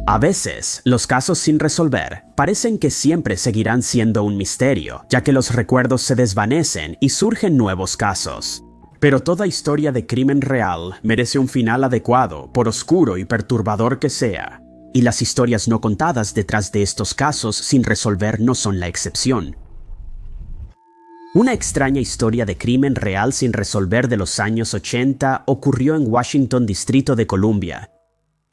A veces, los casos sin resolver parecen que siempre seguirán siendo un misterio, ya que los recuerdos se desvanecen y surgen nuevos casos. Pero toda historia de crimen real merece un final adecuado, por oscuro y perturbador que sea. Y las historias no contadas detrás de estos casos sin resolver no son la excepción. Una extraña historia de crimen real sin resolver de los años 80 ocurrió en Washington, Distrito de Columbia.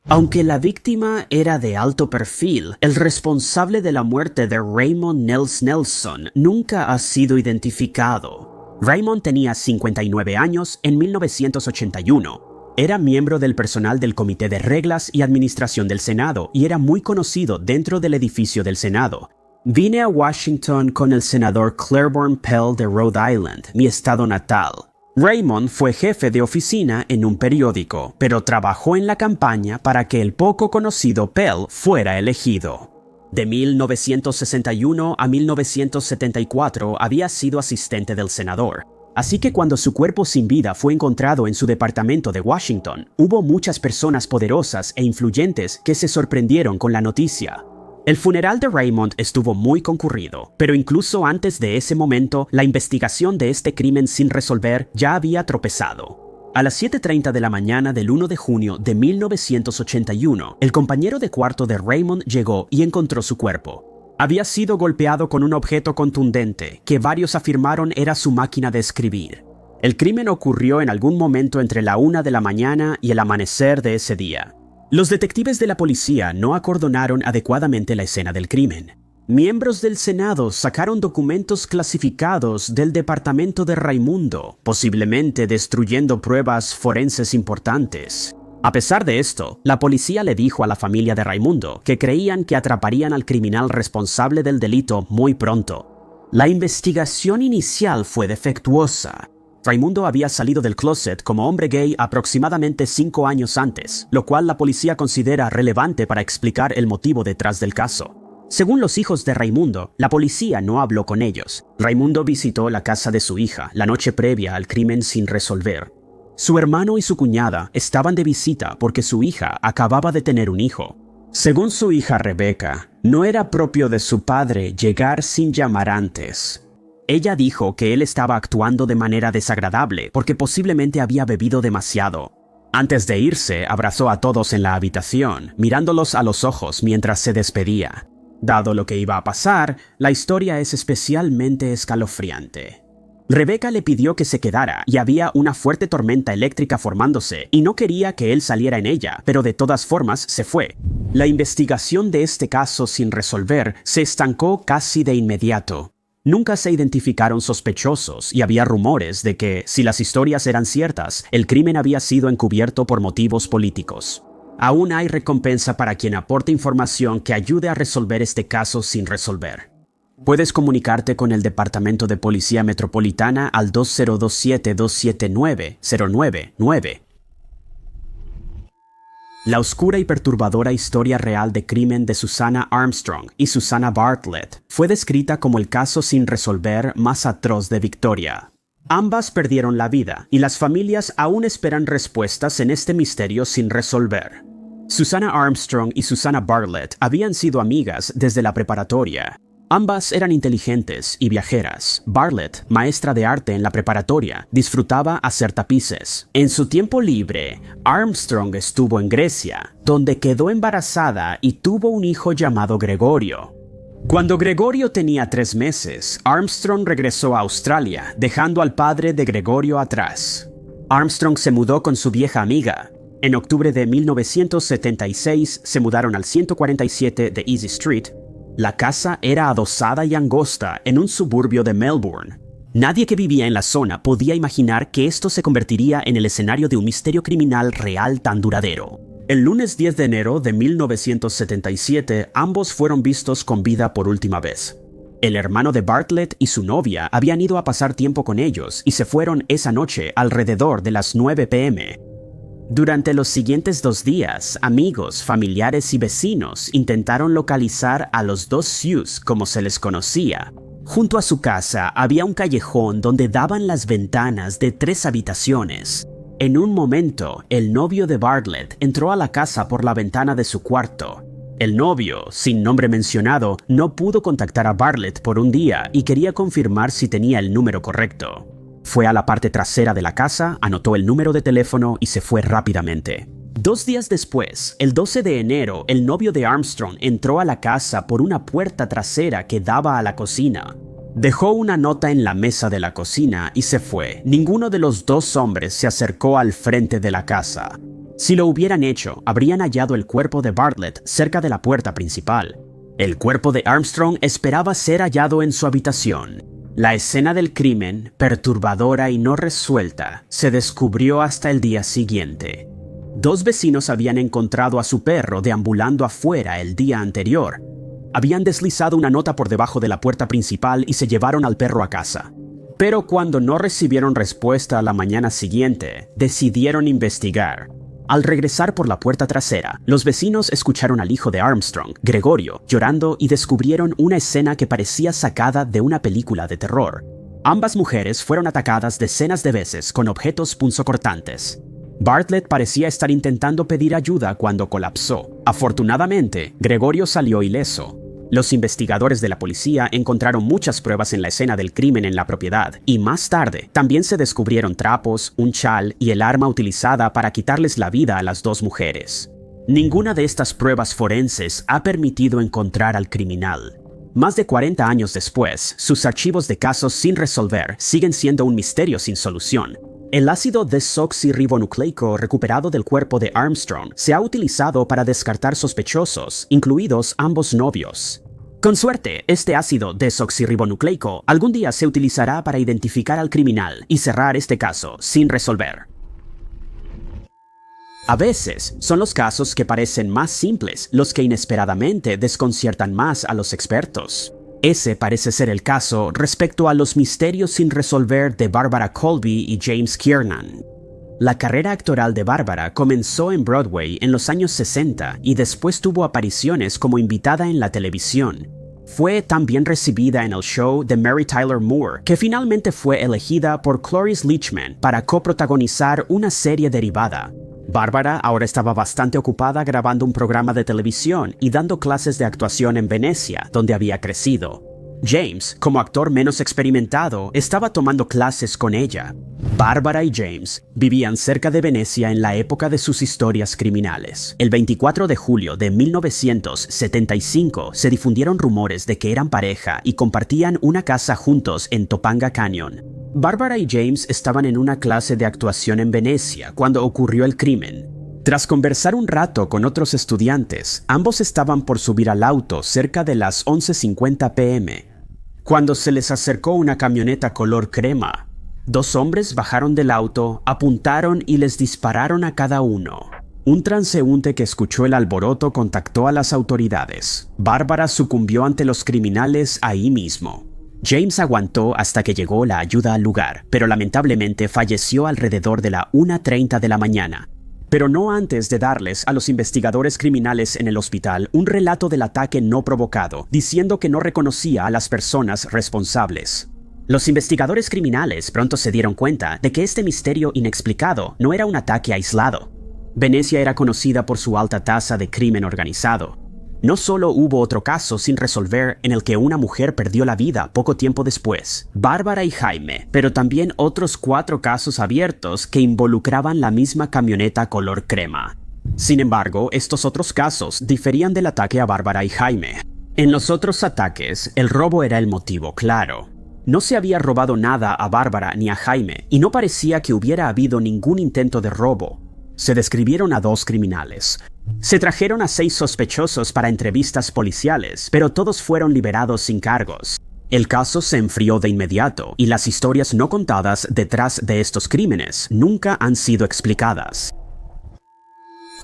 Aunque la víctima era de alto perfil, el responsable de la muerte de Raymond Nels Nelson nunca ha sido identificado. Raymond tenía 59 años en 1981. Era miembro del personal del Comité de Reglas y Administración del Senado y era muy conocido dentro del edificio del Senado. Vine a Washington con el senador Claiborne Pell de Rhode Island, mi estado natal. Raymond fue jefe de oficina en un periódico, pero trabajó en la campaña para que el poco conocido Pell fuera elegido. De 1961 a 1974 había sido asistente del senador. Así que cuando su cuerpo sin vida fue encontrado en su departamento de Washington, hubo muchas personas poderosas e influyentes que se sorprendieron con la noticia. El funeral de Raymond estuvo muy concurrido, pero incluso antes de ese momento, la investigación de este crimen sin resolver ya había tropezado. A las 7:30 de la mañana del 1 de junio de 1981, el compañero de cuarto de Raymond llegó y encontró su cuerpo. Había sido golpeado con un objeto contundente, que varios afirmaron era su máquina de escribir. El crimen ocurrió en algún momento entre la 1 de la mañana y el amanecer de ese día. Los detectives de la policía no acordonaron adecuadamente la escena del crimen. Miembros del Senado sacaron documentos clasificados del departamento de Raimundo, posiblemente destruyendo pruebas forenses importantes. A pesar de esto, la policía le dijo a la familia de Raimundo que creían que atraparían al criminal responsable del delito muy pronto. La investigación inicial fue defectuosa. Raimundo había salido del closet como hombre gay aproximadamente 5 años antes, lo cual la policía considera relevante para explicar el motivo detrás del caso. Según los hijos de Raimundo, la policía no habló con ellos. Raimundo visitó la casa de su hija la noche previa al crimen sin resolver. Su hermano y su cuñada estaban de visita porque su hija acababa de tener un hijo. Según su hija Rebecca, no era propio de su padre llegar sin llamar antes. Ella dijo que él estaba actuando de manera desagradable porque posiblemente había bebido demasiado. Antes de irse, abrazó a todos en la habitación, mirándolos a los ojos mientras se despedía. Dado lo que iba a pasar, la historia es especialmente escalofriante. Rebecca le pidió que se quedara y había una fuerte tormenta eléctrica formándose y no quería que él saliera en ella, pero de todas formas se fue. La investigación de este caso sin resolver se estancó casi de inmediato. Nunca se identificaron sospechosos y había rumores de que, si las historias eran ciertas, el crimen había sido encubierto por motivos políticos. Aún hay recompensa para quien aporte información que ayude a resolver este caso sin resolver. Puedes comunicarte con el Departamento de Policía Metropolitana al 2027-279-099. La oscura y perturbadora historia real de crimen de Susanna Armstrong y Susanna Bartlett fue descrita como el caso sin resolver más atroz de Victoria. Ambas perdieron la vida y las familias aún esperan respuestas en este misterio sin resolver. Susanna Armstrong y Susanna Bartlett habían sido amigas desde la preparatoria. Ambas eran inteligentes y viajeras. Bartlett, maestra de arte en la preparatoria, disfrutaba hacer tapices. En su tiempo libre, Armstrong estuvo en Grecia, donde quedó embarazada y tuvo un hijo llamado Gregorio. Cuando Gregorio tenía 3 meses, Armstrong regresó a Australia, dejando al padre de Gregorio atrás. Armstrong se mudó con su vieja amiga. En octubre de 1976 se mudaron al 147 de Easy Street. La casa era adosada y angosta en un suburbio de Melbourne. Nadie que vivía en la zona podía imaginar que esto se convertiría en el escenario de un misterio criminal real tan duradero. El lunes 10 de enero de 1977, ambos fueron vistos con vida por última vez. El hermano de Bartlett y su novia habían ido a pasar tiempo con ellos y se fueron esa noche alrededor de las 9 p.m. Durante los siguientes 2 días, amigos, familiares y vecinos intentaron localizar a los 2 Sues, como se les conocía. Junto a su casa había un callejón donde daban las ventanas de 3 habitaciones. En un momento, el novio de Bartlett entró a la casa por la ventana de su cuarto. El novio, sin nombre mencionado, no pudo contactar a Bartlett por un día y quería confirmar si tenía el número correcto. Fue a la parte trasera de la casa, anotó el número de teléfono y se fue rápidamente. 2 días después, el 12 de enero, el novio de Armstrong entró a la casa por una puerta trasera que daba a la cocina. Dejó una nota en la mesa de la cocina y se fue. Ninguno de los 2 hombres se acercó al frente de la casa. Si lo hubieran hecho, habrían hallado el cuerpo de Bartlett cerca de la puerta principal. El cuerpo de Armstrong esperaba ser hallado en su habitación. La escena del crimen, perturbadora y no resuelta, se descubrió hasta el día siguiente. 2 vecinos habían encontrado a su perro deambulando afuera el día anterior. Habían deslizado una nota por debajo de la puerta principal y se llevaron al perro a casa. Pero cuando no recibieron respuesta a la mañana siguiente, decidieron investigar. Al regresar por la puerta trasera, los vecinos escucharon al hijo de Armstrong, Gregorio, llorando y descubrieron una escena que parecía sacada de una película de terror. Ambas mujeres fueron atacadas decenas de veces con objetos punzocortantes. Bartlett parecía estar intentando pedir ayuda cuando colapsó. Afortunadamente, Gregorio salió ileso. Los investigadores de la policía encontraron muchas pruebas en la escena del crimen en la propiedad y más tarde también se descubrieron trapos, un chal y el arma utilizada para quitarles la vida a las 2 mujeres. Ninguna de estas pruebas forenses ha permitido encontrar al criminal. Más de 40 años después, sus archivos de casos sin resolver siguen siendo un misterio sin solución. El ácido desoxirribonucleico recuperado del cuerpo de Armstrong se ha utilizado para descartar sospechosos, incluidos ambos novios. Con suerte, este ácido desoxirribonucleico algún día se utilizará para identificar al criminal y cerrar este caso sin resolver. A veces, son los casos que parecen más simples los que inesperadamente desconciertan más a los expertos. Ese parece ser el caso respecto a los misterios sin resolver de Barbara Colby y James Kiernan. La carrera actoral de Barbara comenzó en Broadway en los años 60 y después tuvo apariciones como invitada en la televisión. Fue también recibida en el show de Mary Tyler Moore, que finalmente fue elegida por Cloris Leachman para coprotagonizar una serie derivada. Barbara ahora estaba bastante ocupada grabando un programa de televisión y dando clases de actuación en Venecia, donde había crecido. James, como actor menos experimentado, estaba tomando clases con ella. Barbara y James vivían cerca de Venecia en la época de sus historias criminales. El 24 de julio de 1975 se difundieron rumores de que eran pareja y compartían una casa juntos en Topanga Canyon. Barbara y James estaban en una clase de actuación en Venecia cuando ocurrió el crimen. Tras conversar un rato con otros estudiantes, ambos estaban por subir al auto cerca de las 11:50 p.m. cuando se les acercó una camioneta color crema. 2 hombres bajaron del auto, apuntaron y les dispararon a cada uno. Un transeúnte que escuchó el alboroto contactó a las autoridades. Barbara sucumbió ante los criminales ahí mismo. James aguantó hasta que llegó la ayuda al lugar, pero lamentablemente falleció alrededor de la 1:30 de la mañana. Pero no antes de darles a los investigadores criminales en el hospital un relato del ataque no provocado, diciendo que no reconocía a las personas responsables. Los investigadores criminales pronto se dieron cuenta de que este misterio inexplicado no era un ataque aislado. Venecia era conocida por su alta tasa de crimen organizado. No solo hubo otro caso sin resolver en el que una mujer perdió la vida poco tiempo después, Bárbara y Jaime, pero también otros 4 casos abiertos que involucraban la misma camioneta color crema. Sin embargo, estos otros casos diferían del ataque a Bárbara y Jaime. En los otros ataques, el robo era el motivo claro. No se había robado nada a Bárbara ni a Jaime, y no parecía que hubiera habido ningún intento de robo. Se describieron a 2 criminales. Se trajeron a 6 sospechosos para entrevistas policiales, pero todos fueron liberados sin cargos. El caso se enfrió de inmediato y las historias no contadas detrás de estos crímenes nunca han sido explicadas.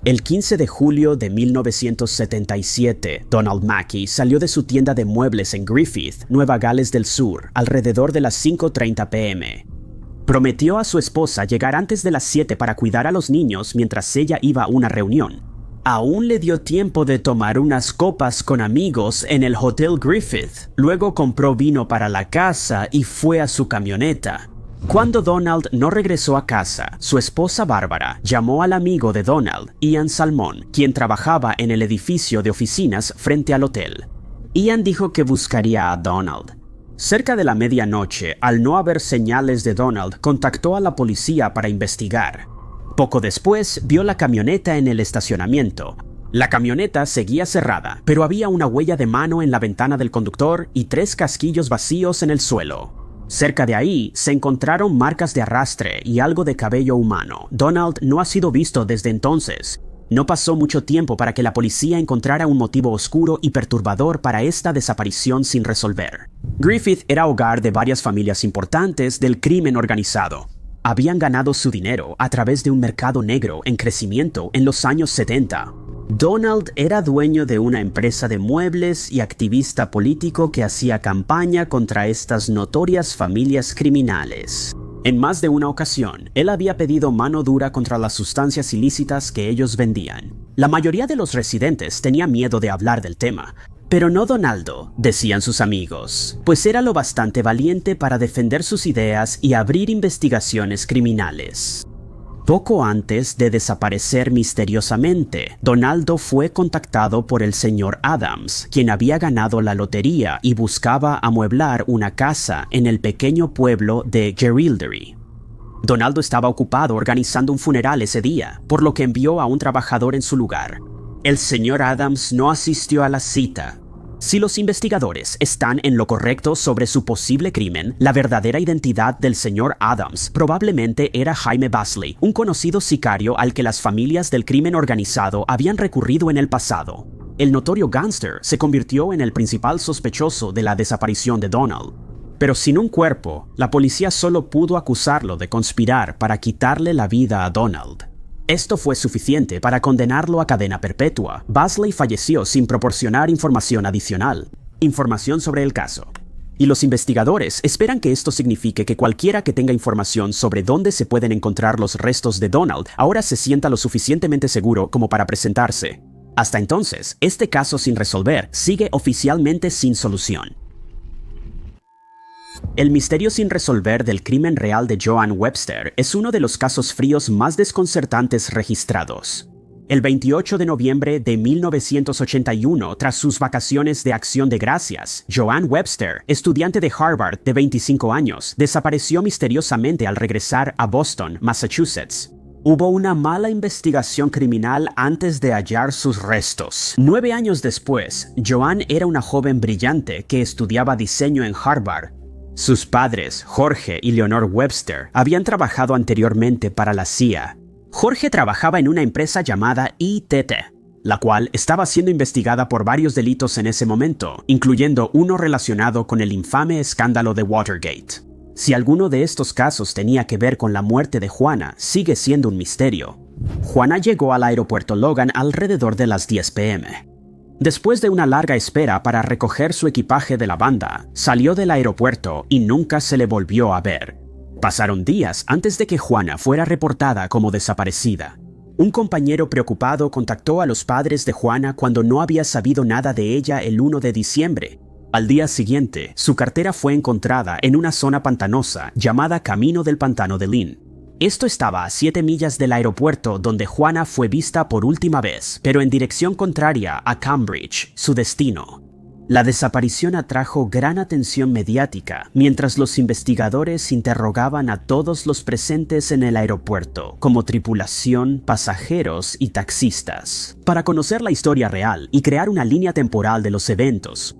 El 15 de julio de 1977, Donald Mackey salió de su tienda de muebles en Griffith, Nueva Gales del Sur, alrededor de las 5:30 p.m. Prometió a su esposa llegar antes de las 7 para cuidar a los niños mientras ella iba a una reunión. Aún le dio tiempo de tomar unas copas con amigos en el Hotel Griffith. Luego compró vino para la casa y fue a su camioneta. Cuando Donald no regresó a casa, su esposa Bárbara llamó al amigo de Donald, Ian Salmon, quien trabajaba en el edificio de oficinas frente al hotel. Ian dijo que buscaría a Donald. Cerca de la medianoche, al no haber señales de Donald, contactó a la policía para investigar. Poco después, vio la camioneta en el estacionamiento. La camioneta seguía cerrada, pero había una huella de mano en la ventana del conductor y 3 casquillos vacíos en el suelo. Cerca de ahí se encontraron marcas de arrastre y algo de cabello humano. Donald no ha sido visto desde entonces. No pasó mucho tiempo para que la policía encontrara un motivo oscuro y perturbador para esta desaparición sin resolver. Griffith era hogar de varias familias importantes del crimen organizado. Habían ganado su dinero a través de un mercado negro en crecimiento en los años 70. Donald era dueño de una empresa de muebles y activista político que hacía campaña contra estas notorias familias criminales. En más de una ocasión, él había pedido mano dura contra las sustancias ilícitas que ellos vendían. La mayoría de los residentes tenía miedo de hablar del tema, pero no Donaldo, decían sus amigos, pues era lo bastante valiente para defender sus ideas y abrir investigaciones criminales. Poco antes de desaparecer misteriosamente, Donaldo fue contactado por el señor Adams, quien había ganado la lotería y buscaba amueblar una casa en el pequeño pueblo de Gerildery. Donaldo estaba ocupado organizando un funeral ese día, por lo que envió a un trabajador en su lugar. El señor Adams no asistió a la cita. Si los investigadores están en lo correcto sobre su posible crimen, la verdadera identidad del señor Adams probablemente era Jaime Basley, un conocido sicario al que las familias del crimen organizado habían recurrido en el pasado. El notorio gángster se convirtió en el principal sospechoso de la desaparición de Donald. Pero sin un cuerpo, la policía solo pudo acusarlo de conspirar para quitarle la vida a Donald. Esto fue suficiente para condenarlo a cadena perpetua. Basley falleció sin proporcionar información adicional, información sobre el caso. Y los investigadores esperan que esto signifique que cualquiera que tenga información sobre dónde se pueden encontrar los restos de Donald ahora se sienta lo suficientemente seguro como para presentarse. Hasta entonces, este caso sin resolver sigue oficialmente sin solución. El misterio sin resolver del crimen real de Joanne Webster es uno de los casos fríos más desconcertantes registrados. El 28 de noviembre de 1981, tras sus vacaciones de Acción de Gracias, Joanne Webster, estudiante de Harvard de 25 años, desapareció misteriosamente al regresar a Boston, Massachusetts. Hubo una mala investigación criminal antes de hallar sus restos. 9 años después, Joanne era una joven brillante que estudiaba diseño en Harvard. Sus padres, Jorge y Leonor Webster, habían trabajado anteriormente para la CIA. Jorge trabajaba en una empresa llamada ITT, la cual estaba siendo investigada por varios delitos en ese momento, incluyendo uno relacionado con el infame escándalo de Watergate. Si alguno de estos casos tenía que ver con la muerte de Juana, sigue siendo un misterio. Juana llegó al aeropuerto Logan alrededor de las 10 p.m. Después de una larga espera para recoger su equipaje de la banda, salió del aeropuerto y nunca se le volvió a ver. Pasaron días antes de que Juana fuera reportada como desaparecida. Un compañero preocupado contactó a los padres de Juana cuando no había sabido nada de ella el 1 de diciembre. Al día siguiente, su cartera fue encontrada en una zona pantanosa llamada Camino del Pantano de Lynn. Esto estaba a 7 millas del aeropuerto donde Juana fue vista por última vez, pero en dirección contraria a Cambridge, su destino. La desaparición atrajo gran atención mediática mientras los investigadores interrogaban a todos los presentes en el aeropuerto, como tripulación, pasajeros y taxistas, para conocer la historia real y crear una línea temporal de los eventos.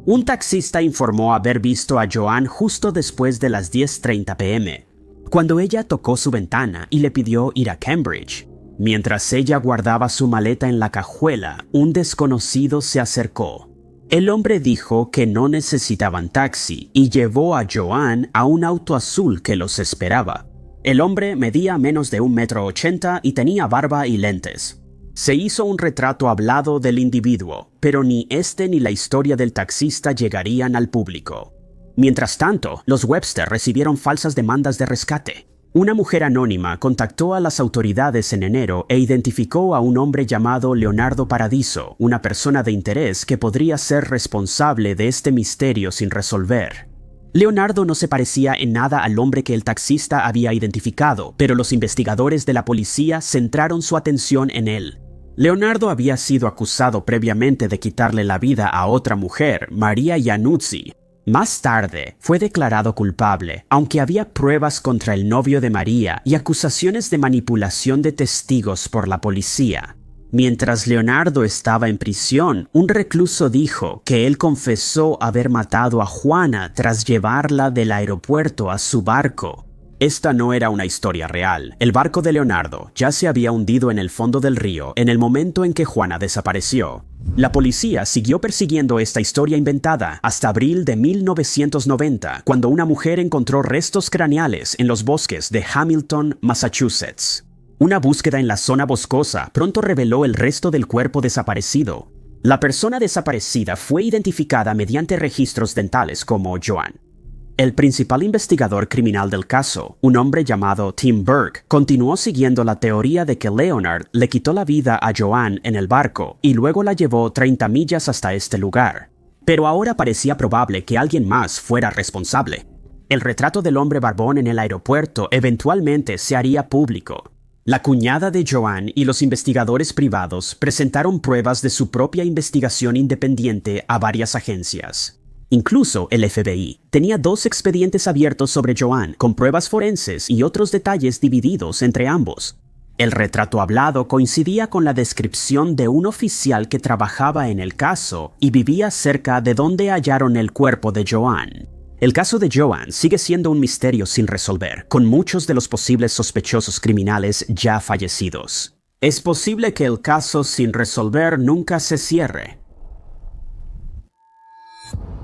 Un taxista informó haber visto a Joanne justo después de las 10:30 p.m., cuando ella tocó su ventana y le pidió ir a Cambridge. Mientras ella guardaba su maleta en la cajuela, un desconocido se acercó. El hombre dijo que no necesitaban taxi y llevó a Joanne a un auto azul que los esperaba. El hombre medía menos de 1,80 m y tenía barba y lentes. Se hizo un retrato hablado del individuo, pero ni este ni la historia del taxista llegarían al público. Mientras tanto, los Webster recibieron falsas demandas de rescate. Una mujer anónima contactó a las autoridades en enero e identificó a un hombre llamado Leonardo Paradiso, una persona de interés que podría ser responsable de este misterio sin resolver. Leonardo no se parecía en nada al hombre que el taxista había identificado, pero los investigadores de la policía centraron su atención en él. Leonardo había sido acusado previamente de quitarle la vida a otra mujer, Maria Iannuzzi. Más tarde, fue declarado culpable, aunque había pruebas contra el novio de María y acusaciones de manipulación de testigos por la policía. Mientras Leonardo estaba en prisión, un recluso dijo que él confesó haber matado a Juana tras llevarla del aeropuerto a su barco. Esta no era una historia real. El barco de Leonardo ya se había hundido en el fondo del río en el momento en que Juana desapareció. La policía siguió persiguiendo esta historia inventada hasta abril de 1990, cuando una mujer encontró restos craneales en los bosques de Hamilton, Massachusetts. Una búsqueda en la zona boscosa pronto reveló el resto del cuerpo desaparecido. La persona desaparecida fue identificada mediante registros dentales como Joan. El principal investigador criminal del caso, un hombre llamado Tim Burke, continuó siguiendo la teoría de que Leonard le quitó la vida a Joan en el barco y luego la llevó 30 millas hasta este lugar. Pero ahora parecía probable que alguien más fuera responsable. El retrato del hombre barbón en el aeropuerto eventualmente se haría público. La cuñada de Joan y los investigadores privados presentaron pruebas de su propia investigación independiente a varias agencias. Incluso el FBI tenía 2 expedientes abiertos sobre Joan, con pruebas forenses y otros detalles divididos entre ambos. El retrato hablado coincidía con la descripción de un oficial que trabajaba en el caso y vivía cerca de donde hallaron el cuerpo de Joan. El caso de Joan sigue siendo un misterio sin resolver, con muchos de los posibles sospechosos criminales ya fallecidos. Es posible que el caso sin resolver nunca se cierre.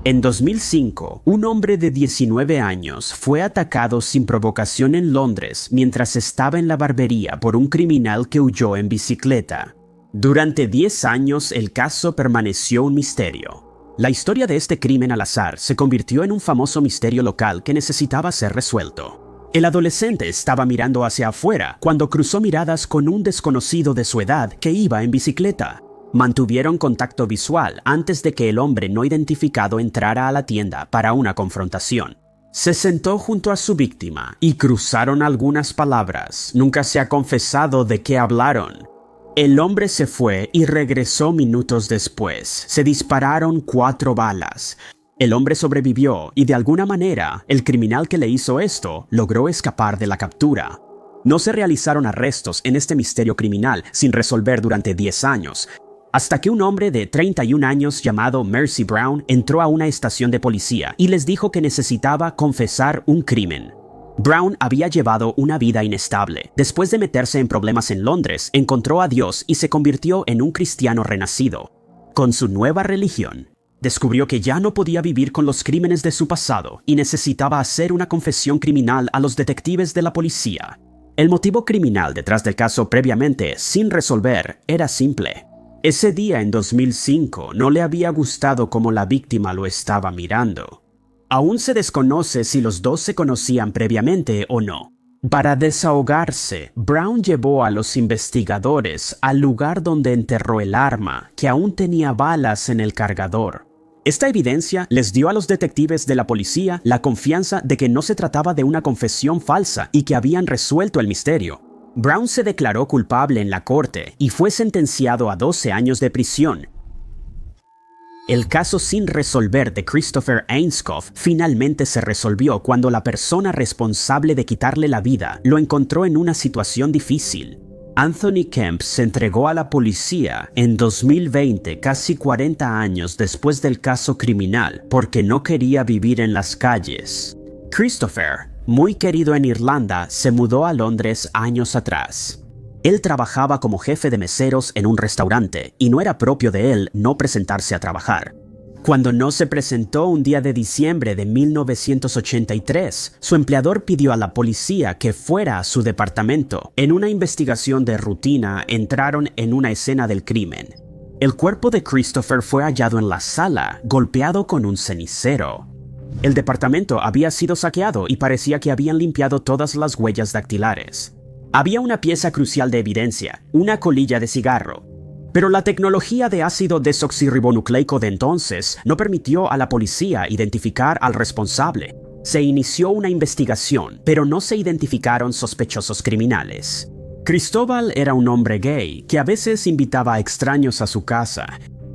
En 2005, un hombre de 19 años fue atacado sin provocación en Londres mientras estaba en la barbería por un criminal que huyó en bicicleta. Durante 10 años, el caso permaneció un misterio. La historia de este crimen al azar se convirtió en un famoso misterio local que necesitaba ser resuelto. El adolescente estaba mirando hacia afuera cuando cruzó miradas con un desconocido de su edad que iba en bicicleta. Mantuvieron contacto visual antes de que el hombre no identificado entrara a la tienda para una confrontación. Se sentó junto a su víctima y cruzaron algunas palabras. Nunca se ha confesado de qué hablaron. El hombre se fue y regresó minutos después. Se dispararon 4 balas. El hombre sobrevivió y de alguna manera, el criminal que le hizo esto logró escapar de la captura. No se realizaron arrestos en este misterio criminal sin resolver durante 10 años, hasta que un hombre de 31 años llamado Mercy Brown entró a una estación de policía y les dijo que necesitaba confesar un crimen. Brown había llevado una vida inestable. Después de meterse en problemas en Londres, encontró a Dios y se convirtió en un cristiano renacido. Con su nueva religión, descubrió que ya no podía vivir con los crímenes de su pasado y necesitaba hacer una confesión criminal a los detectives de la policía. El motivo criminal detrás del caso previamente sin resolver era simple. Ese día en 2005 no le había gustado cómo la víctima lo estaba mirando. Aún se desconoce si los dos se conocían previamente o no. Para desahogarse, Brown llevó a los investigadores al lugar donde enterró el arma, que aún tenía balas en el cargador. Esta evidencia les dio a los detectives de la policía la confianza de que no se trataba de una confesión falsa y que habían resuelto el misterio. Brown se declaró culpable en la corte y fue sentenciado a 12 años de prisión. El caso sin resolver de Christopher Ainscough finalmente se resolvió cuando la persona responsable de quitarle la vida lo encontró en una situación difícil. Anthony Kemp se entregó a la policía en 2020, casi 40 años después del caso criminal, porque no quería vivir en las calles. Christopher, muy querido en Irlanda, se mudó a Londres años atrás. Él trabajaba como jefe de meseros en un restaurante y no era propio de él no presentarse a trabajar. Cuando no se presentó un día de diciembre de 1983, su empleador pidió a la policía que fuera a su departamento. En una investigación de rutina, entraron en una escena del crimen. El cuerpo de Christopher fue hallado en la sala, golpeado con un cenicero. El departamento había sido saqueado y parecía que habían limpiado todas las huellas dactilares. Había una pieza crucial de evidencia, una colilla de cigarro. Pero la tecnología de ácido desoxirribonucleico de entonces no permitió a la policía identificar al responsable. Se inició una investigación, pero no se identificaron sospechosos criminales. Cristóbal era un hombre gay que a veces invitaba a extraños a su casa.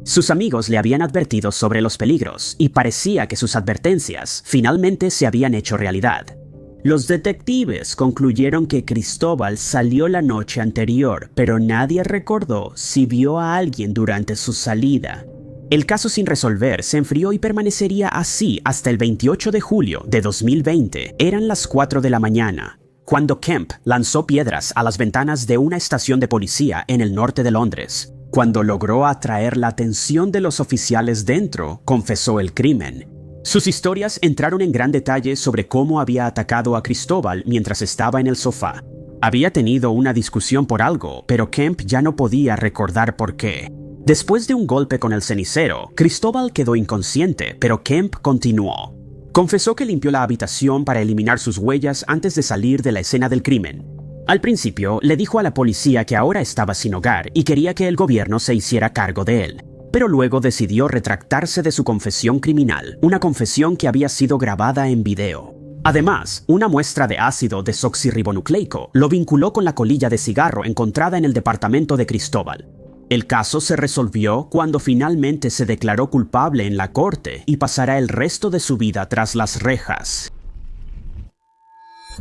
Sus amigos le habían advertido sobre los peligros y parecía que sus advertencias finalmente se habían hecho realidad. Los detectives concluyeron que Cristóbal salió la noche anterior, pero nadie recordó si vio a alguien durante su salida. El caso sin resolver se enfrió y permanecería así hasta el 28 de julio de 2020. Eran las 4 de la mañana, cuando Kemp lanzó piedras a las ventanas de una estación de policía en el norte de Londres. Cuando logró atraer la atención de los oficiales dentro, confesó el crimen. Sus historias entraron en gran detalle sobre cómo había atacado a Cristóbal mientras estaba en el sofá. Había tenido una discusión por algo, pero Kemp ya no podía recordar por qué. Después de un golpe con el cenicero, Cristóbal quedó inconsciente, pero Kemp continuó. Confesó que limpió la habitación para eliminar sus huellas antes de salir de la escena del crimen. Al principio, le dijo a la policía que ahora estaba sin hogar y quería que el gobierno se hiciera cargo de él. Pero luego decidió retractarse de su confesión criminal, una confesión que había sido grabada en video. Además, una muestra de ácido desoxirribonucleico lo vinculó con la colilla de cigarro encontrada en el departamento de Cristóbal. El caso se resolvió cuando finalmente se declaró culpable en la corte y pasará el resto de su vida tras las rejas.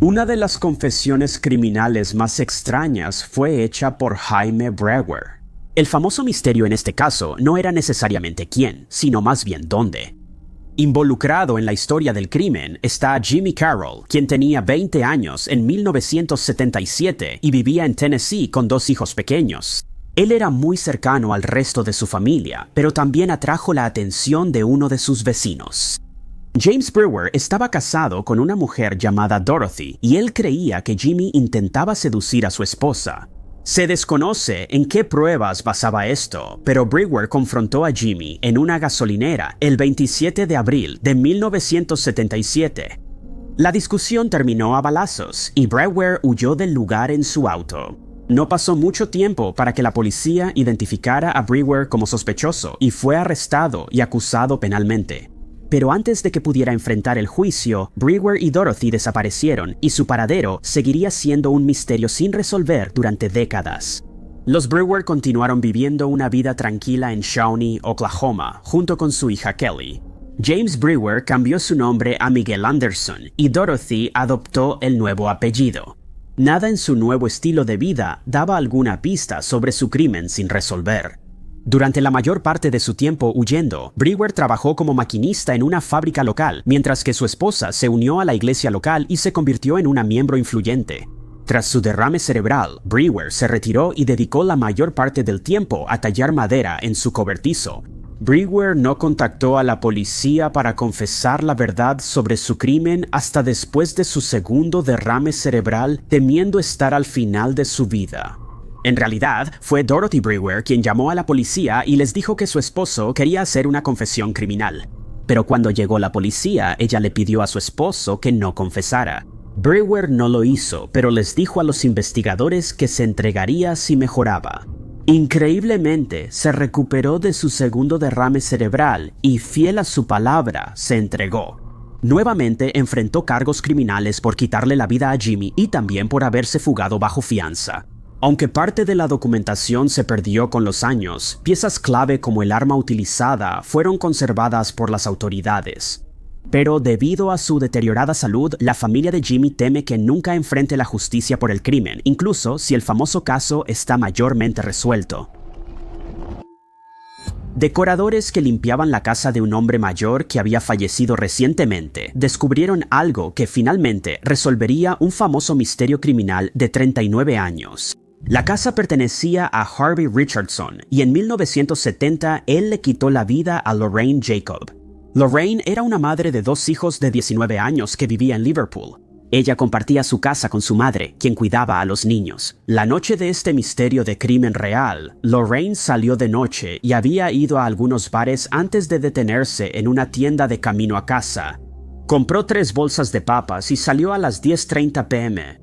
Una de las confesiones criminales más extrañas fue hecha por Jaime Brewer. El famoso misterio en este caso no era necesariamente quién, sino más bien dónde. Involucrado en la historia del crimen está Jimmy Carroll, quien tenía 20 años en 1977 y vivía en Tennessee con 2 hijos pequeños. Él era muy cercano al resto de su familia, pero también atrajo la atención de uno de sus vecinos. James Brewer estaba casado con una mujer llamada Dorothy y él creía que Jimmy intentaba seducir a su esposa. Se desconoce en qué pruebas basaba esto, pero Brewer confrontó a Jimmy en una gasolinera el 27 de abril de 1977. La discusión terminó a balazos y Brewer huyó del lugar en su auto. No pasó mucho tiempo para que la policía identificara a Brewer como sospechoso y fue arrestado y acusado penalmente. Pero antes de que pudiera enfrentar el juicio, Brewer y Dorothy desaparecieron y su paradero seguiría siendo un misterio sin resolver durante décadas. Los Brewer continuaron viviendo una vida tranquila en Shawnee, Oklahoma, junto con su hija Kelly. James Brewer cambió su nombre a Miguel Anderson y Dorothy adoptó el nuevo apellido. Nada en su nuevo estilo de vida daba alguna pista sobre su crimen sin resolver. Durante la mayor parte de su tiempo huyendo, Brewer trabajó como maquinista en una fábrica local, mientras que su esposa se unió a la iglesia local y se convirtió en una miembro influyente. Tras su derrame cerebral, Brewer se retiró y dedicó la mayor parte del tiempo a tallar madera en su cobertizo. Brewer no contactó a la policía para confesar la verdad sobre su crimen hasta después de su segundo derrame cerebral, temiendo estar al final de su vida. En realidad, fue Dorothy Brewer quien llamó a la policía y les dijo que su esposo quería hacer una confesión criminal. Pero cuando llegó la policía, ella le pidió a su esposo que no confesara. Brewer no lo hizo, pero les dijo a los investigadores que se entregaría si mejoraba. Increíblemente, se recuperó de su segundo derrame cerebral y, fiel a su palabra, se entregó. Nuevamente enfrentó cargos criminales por quitarle la vida a Jimmy y también por haberse fugado bajo fianza. Aunque parte de la documentación se perdió con los años, piezas clave como el arma utilizada fueron conservadas por las autoridades. Pero debido a su deteriorada salud, la familia de Jimmy teme que nunca enfrente la justicia por el crimen, incluso si el famoso caso está mayormente resuelto. Decoradores que limpiaban la casa de un hombre mayor que había fallecido recientemente descubrieron algo que finalmente resolvería un famoso misterio criminal de 39 años. La casa pertenecía a Harvey Richardson y en 1970 él le quitó la vida a Lorraine Jacob. Lorraine era una madre de 2 hijos de 19 años que vivía en Liverpool. Ella compartía su casa con su madre, quien cuidaba a los niños. La noche de este misterio de crimen real, Lorraine salió de noche y había ido a algunos bares antes de detenerse en una tienda de camino a casa. Compró 3 bolsas de papas y salió a las 10:30 p.m.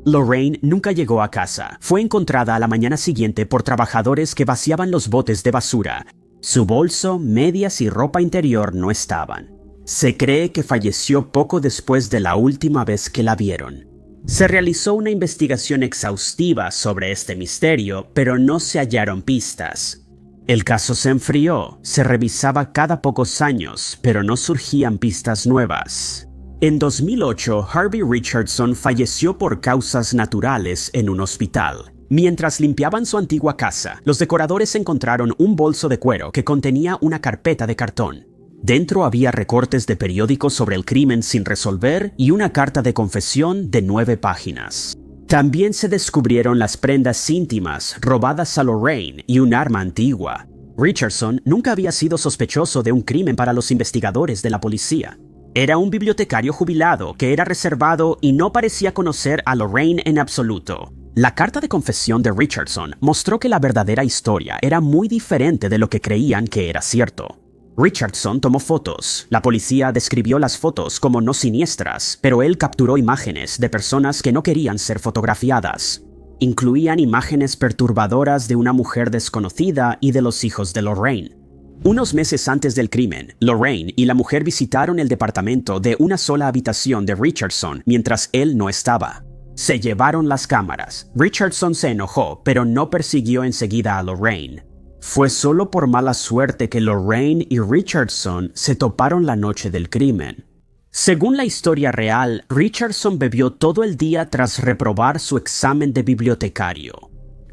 Lorraine nunca llegó a casa. Fue encontrada a la mañana siguiente por trabajadores que vaciaban los botes de basura. Su bolso, medias y ropa interior no estaban. Se cree que falleció poco después de la última vez que la vieron. Se realizó una investigación exhaustiva sobre este misterio, pero no se hallaron pistas. El caso se enfrió, se revisaba cada pocos años, pero no surgían pistas nuevas. En 2008, Harvey Richardson falleció por causas naturales en un hospital. Mientras limpiaban su antigua casa, los decoradores encontraron un bolso de cuero que contenía una carpeta de cartón. Dentro había recortes de periódicos sobre el crimen sin resolver y una carta de confesión de 9 páginas. También se descubrieron las prendas íntimas robadas a Lorraine y un arma antigua. Richardson nunca había sido sospechoso de un crimen para los investigadores de la policía. Era un bibliotecario jubilado que era reservado y no parecía conocer a Lorraine en absoluto. La carta de confesión de Richardson mostró que la verdadera historia era muy diferente de lo que creían que era cierto. Richardson tomó fotos. La policía describió las fotos como no siniestras, pero él capturó imágenes de personas que no querían ser fotografiadas. Incluían imágenes perturbadoras de una mujer desconocida y de los hijos de Lorraine. Unos meses antes del crimen, Lorraine y la mujer visitaron el departamento de una sola habitación de Richardson mientras él no estaba. Se llevaron las cámaras. Richardson se enojó, pero no persiguió enseguida a Lorraine. Fue solo por mala suerte que Lorraine y Richardson se toparon la noche del crimen. Según la historia real, Richardson bebió todo el día tras reprobar su examen de bibliotecario.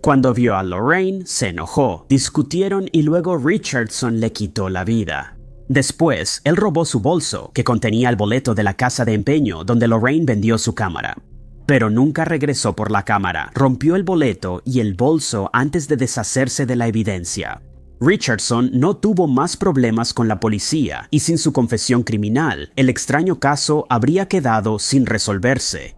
Cuando vio a Lorraine, se enojó, discutieron y luego Richardson le quitó la vida. Después, él robó su bolso, que contenía el boleto de la casa de empeño donde Lorraine vendió su cámara. Pero nunca regresó por la cámara, rompió el boleto y el bolso antes de deshacerse de la evidencia. Richardson no tuvo más problemas con la policía y sin su confesión criminal, el extraño caso habría quedado sin resolverse.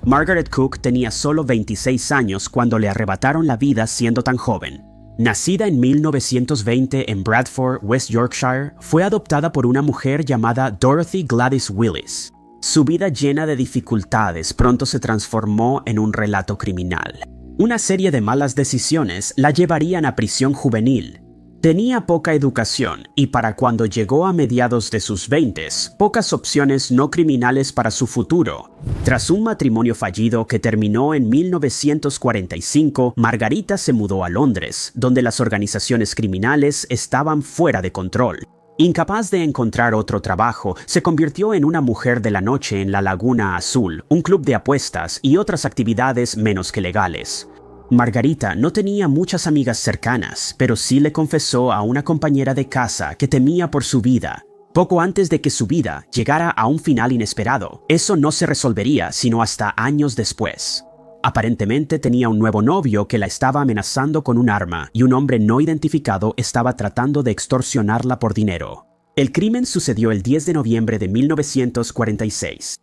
Margaret Cook tenía solo 26 años cuando le arrebataron la vida siendo tan joven. Nacida en 1920 en Bradford, West Yorkshire, fue adoptada por una mujer llamada Dorothy Gladys Willis. Su vida llena de dificultades pronto se transformó en un relato criminal. Una serie de malas decisiones la llevarían a prisión juvenil. Tenía poca educación y para cuando llegó a mediados de sus 20s, pocas opciones no criminales para su futuro. Tras un matrimonio fallido que terminó en 1945, Margarita se mudó a Londres, donde las organizaciones criminales estaban fuera de control. Incapaz de encontrar otro trabajo, se convirtió en una mujer de la noche en la Laguna Azul, un club de apuestas y otras actividades menos que legales. Margarita no tenía muchas amigas cercanas, pero sí le confesó a una compañera de casa que temía por su vida. Poco antes de que su vida llegara a un final inesperado, eso no se resolvería sino hasta años después. Aparentemente tenía un nuevo novio que la estaba amenazando con un arma y un hombre no identificado estaba tratando de extorsionarla por dinero. El crimen sucedió el 10 de noviembre de 1946.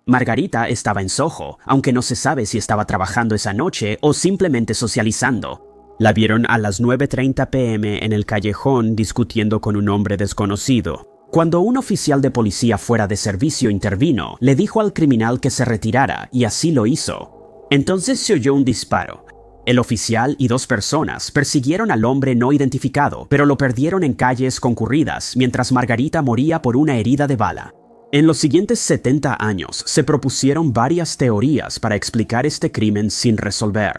Margarita estaba en Soho, aunque no se sabe si estaba trabajando esa noche o simplemente socializando. La vieron a las 9:30 p.m. en el callejón discutiendo con un hombre desconocido. Cuando un oficial de policía fuera de servicio intervino, le dijo al criminal que se retirara y así lo hizo. Entonces se oyó un disparo. El oficial y 2 personas persiguieron al hombre no identificado, pero lo perdieron en calles concurridas mientras Margarita moría por una herida de bala. En los siguientes 70 años se propusieron varias teorías para explicar este crimen sin resolver.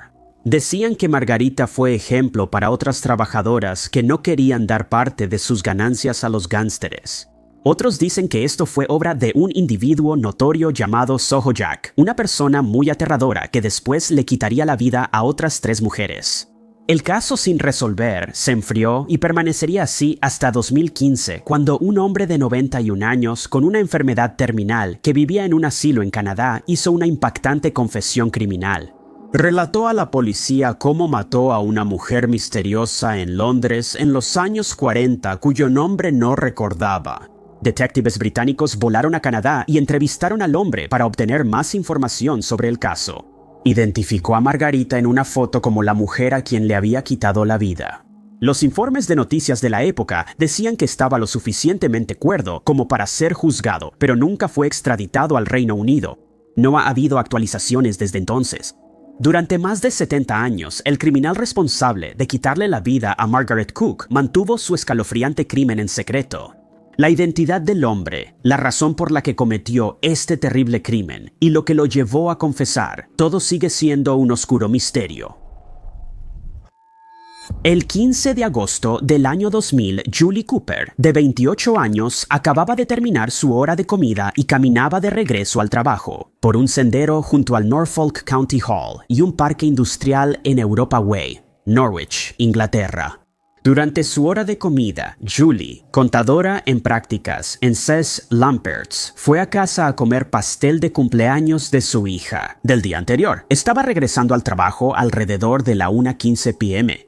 Decían que Margarita fue ejemplo para otras trabajadoras que no querían dar parte de sus ganancias a los gánsteres. Otros dicen que esto fue obra de un individuo notorio llamado Soho Jack, una persona muy aterradora que después le quitaría la vida a otras 3 mujeres. El caso sin resolver se enfrió y permanecería así hasta 2015, cuando un hombre de 91 años con una enfermedad terminal que vivía en un asilo en Canadá hizo una impactante confesión criminal. Relató a la policía cómo mató a una mujer misteriosa en Londres en los años 40 cuyo nombre no recordaba. Detectives británicos volaron a Canadá y entrevistaron al hombre para obtener más información sobre el caso. Identificó a Margarita en una foto como la mujer a quien le había quitado la vida. Los informes de noticias de la época decían que estaba lo suficientemente cuerdo como para ser juzgado, pero nunca fue extraditado al Reino Unido. No ha habido actualizaciones desde entonces. Durante más de 70 años, el criminal responsable de quitarle la vida a Margaret Cook mantuvo su escalofriante crimen en secreto. La identidad del hombre, la razón por la que cometió este terrible crimen y lo que lo llevó a confesar, todo sigue siendo un oscuro misterio. El 15 de agosto del año 2000, Julie Cooper, de 28 años, acababa de terminar su hora de comida y caminaba de regreso al trabajo, por un sendero junto al Norfolk County Hall y un parque industrial en Europa Way, Norwich, Inglaterra. Durante su hora de comida, Julie, contadora en prácticas en Cess Lamperts, fue a casa a comer pastel de cumpleaños de su hija del día anterior. Estaba regresando al trabajo alrededor de la 1:15 p.m.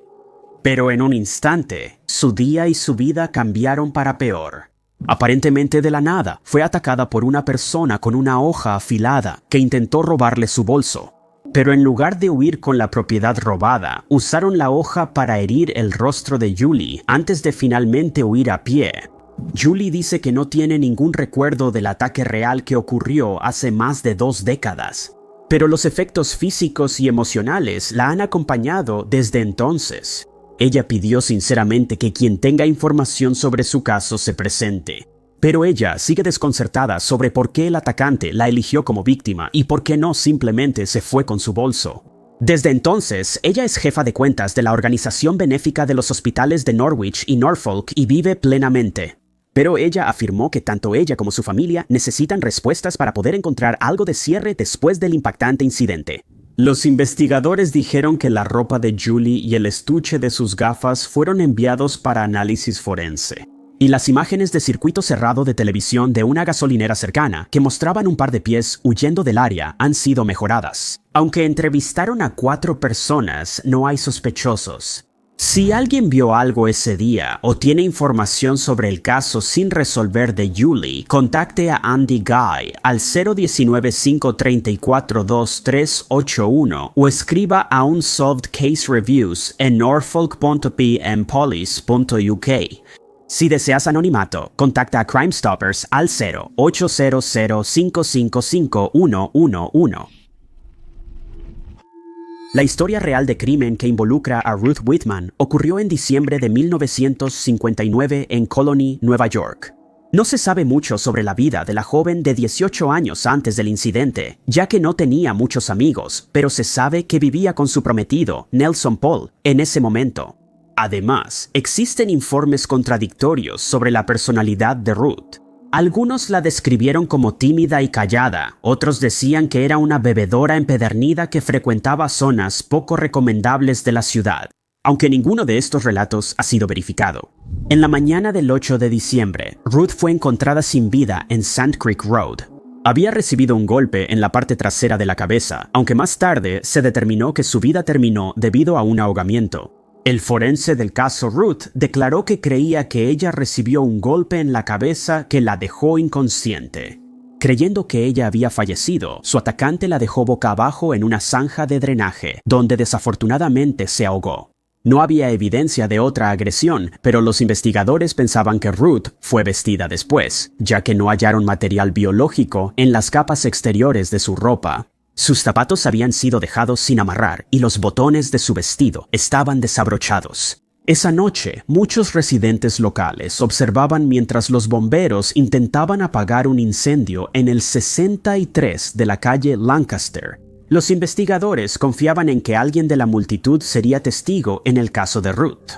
Pero en un instante, su día y su vida cambiaron para peor. Aparentemente de la nada, fue atacada por una persona con una hoja afilada que intentó robarle su bolso. Pero en lugar de huir con la propiedad robada, usaron la hoja para herir el rostro de Julie antes de finalmente huir a pie. Julie dice que no tiene ningún recuerdo del ataque real que ocurrió hace más de 2 décadas. Pero los efectos físicos y emocionales la han acompañado desde entonces. Ella pidió sinceramente que quien tenga información sobre su caso se presente. Pero ella sigue desconcertada sobre por qué el atacante la eligió como víctima y por qué no simplemente se fue con su bolso. Desde entonces, ella es jefa de cuentas de la organización benéfica de los hospitales de Norwich y Norfolk y vive plenamente. Pero ella afirmó que tanto ella como su familia necesitan respuestas para poder encontrar algo de cierre después del impactante incidente. Los investigadores dijeron que la ropa de Julie y el estuche de sus gafas fueron enviados para análisis forense. Y las imágenes de circuito cerrado de televisión de una gasolinera cercana que mostraban un par de pies huyendo del área han sido mejoradas. Aunque entrevistaron a 4 personas, no hay sospechosos. Si alguien vio algo ese día o tiene información sobre el caso sin resolver de Julie, contacte a Andy Guy al 019-534-2381 o escriba a Unsolved Case Reviews en norfolk.pmpolice.uk. Si deseas anonimato, contacta a Crime Stoppers al 0-800-555-111. La historia real de crimen que involucra a Ruth Whitman ocurrió en diciembre de 1959 en Colony, Nueva York. No se sabe mucho sobre la vida de la joven de 18 años antes del incidente, ya que no tenía muchos amigos, pero se sabe que vivía con su prometido, Nelson Paul, en ese momento. Además, existen informes contradictorios sobre la personalidad de Ruth. Algunos la describieron como tímida y callada, otros decían que era una bebedora empedernida que frecuentaba zonas poco recomendables de la ciudad, aunque ninguno de estos relatos ha sido verificado. En la mañana del 8 de diciembre, Ruth fue encontrada sin vida en Sand Creek Road. Había recibido un golpe en la parte trasera de la cabeza, aunque más tarde se determinó que su vida terminó debido a un ahogamiento. El forense del caso Ruth declaró que creía que ella recibió un golpe en la cabeza que la dejó inconsciente. Creyendo que ella había fallecido, su atacante la dejó boca abajo en una zanja de drenaje, donde desafortunadamente se ahogó. No había evidencia de otra agresión, pero los investigadores pensaban que Ruth fue vestida después, ya que no hallaron material biológico en las capas exteriores de su ropa. Sus zapatos habían sido dejados sin amarrar y los botones de su vestido estaban desabrochados. Esa noche, muchos residentes locales observaban mientras los bomberos intentaban apagar un incendio en el 63 de la calle Lancaster. Los investigadores confiaban en que alguien de la multitud sería testigo en el caso de Ruth.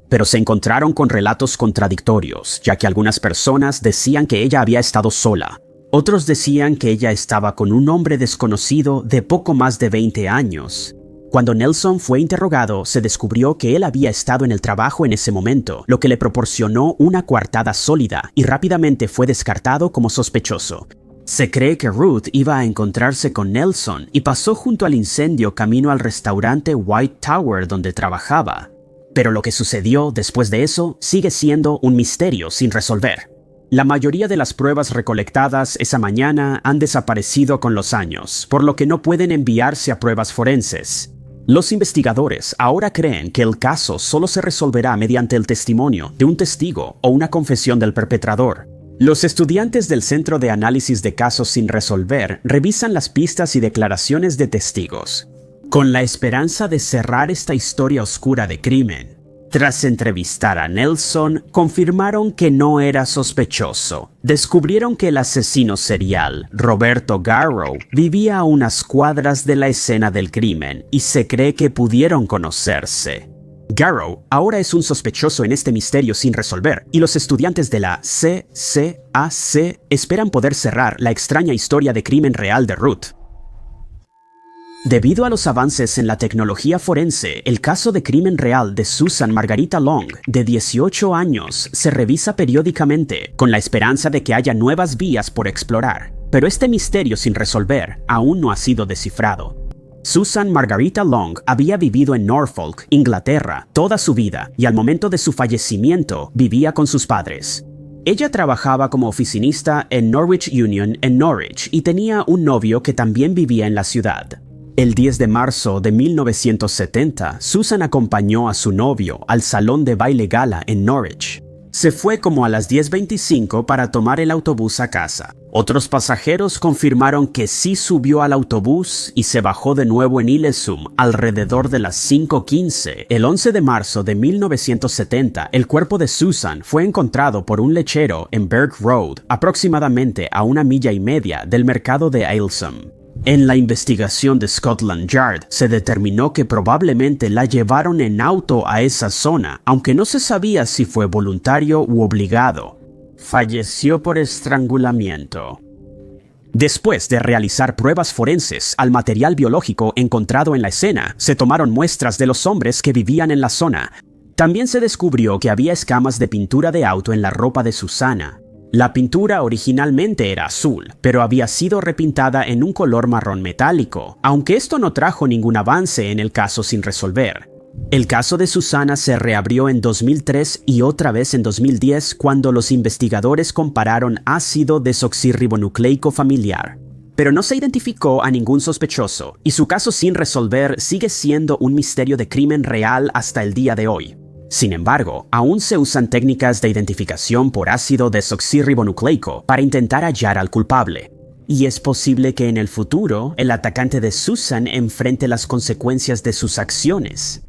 Pero se encontraron con relatos contradictorios, ya que algunas personas decían que ella había estado sola. Otros decían que ella estaba con un hombre desconocido de poco más de 20 años. Cuando Nelson fue interrogado, se descubrió que él había estado en el trabajo en ese momento, lo que le proporcionó una coartada sólida y rápidamente fue descartado como sospechoso. Se cree que Ruth iba a encontrarse con Nelson y pasó junto al incendio camino al restaurante White Tower donde trabajaba. Pero lo que sucedió después de eso sigue siendo un misterio sin resolver. La mayoría de las pruebas recolectadas esa mañana han desaparecido con los años, por lo que no pueden enviarse a pruebas forenses. Los investigadores ahora creen que el caso solo se resolverá mediante el testimonio de un testigo o una confesión del perpetrador. Los estudiantes del Centro de Análisis de Casos sin Resolver revisan las pistas y declaraciones de testigos, con la esperanza de cerrar esta historia oscura de crimen. Tras entrevistar a Nelson, confirmaron que no era sospechoso. Descubrieron que el asesino serial, Roberto Garrow, vivía a unas cuadras de la escena del crimen y se cree que pudieron conocerse. Garrow ahora es un sospechoso en este misterio sin resolver, y los estudiantes de la CCAC esperan poder cerrar la extraña historia de crimen real de Ruth. Debido a los avances en la tecnología forense, el caso de crimen real de Susan Margarita Long, de 18 años, se revisa periódicamente, con la esperanza de que haya nuevas vías por explorar. Pero este misterio sin resolver aún no ha sido descifrado. Susan Margarita Long había vivido en Norfolk, Inglaterra, toda su vida, y al momento de su fallecimiento vivía con sus padres. Ella trabajaba como oficinista en Norwich Union en Norwich y tenía un novio que también vivía en la ciudad. El 10 de marzo de 1970, Susan acompañó a su novio al salón de baile gala en Norwich. Se fue como a las 10:25 para tomar el autobús a casa. Otros pasajeros confirmaron que sí subió al autobús y se bajó de nuevo en Illesum alrededor de las 5:15. El 11 de marzo de 1970, el cuerpo de Susan fue encontrado por un lechero en Berg Road, aproximadamente a 1,5 millas del mercado de Aylsham. En la investigación de Scotland Yard se determinó que probablemente la llevaron en auto a esa zona, aunque no se sabía si fue voluntario u obligado. Falleció por estrangulamiento. Después de realizar pruebas forenses al material biológico encontrado en la escena, se tomaron muestras de los hombres que vivían en la zona. También se descubrió que había escamas de pintura de auto en la ropa de Susana. La pintura originalmente era azul, pero había sido repintada en un color marrón metálico, aunque esto no trajo ningún avance en el caso sin resolver. El caso de Susana se reabrió en 2003 y otra vez en 2010 cuando los investigadores compararon ácido desoxirribonucleico familiar. Pero no se identificó a ningún sospechoso, y su caso sin resolver sigue siendo un misterio de crimen real hasta el día de hoy. Sin embargo, aún se usan técnicas de identificación por ácido desoxirribonucleico para intentar hallar al culpable. Y es posible que en el futuro el atacante de Susan enfrente las consecuencias de sus acciones.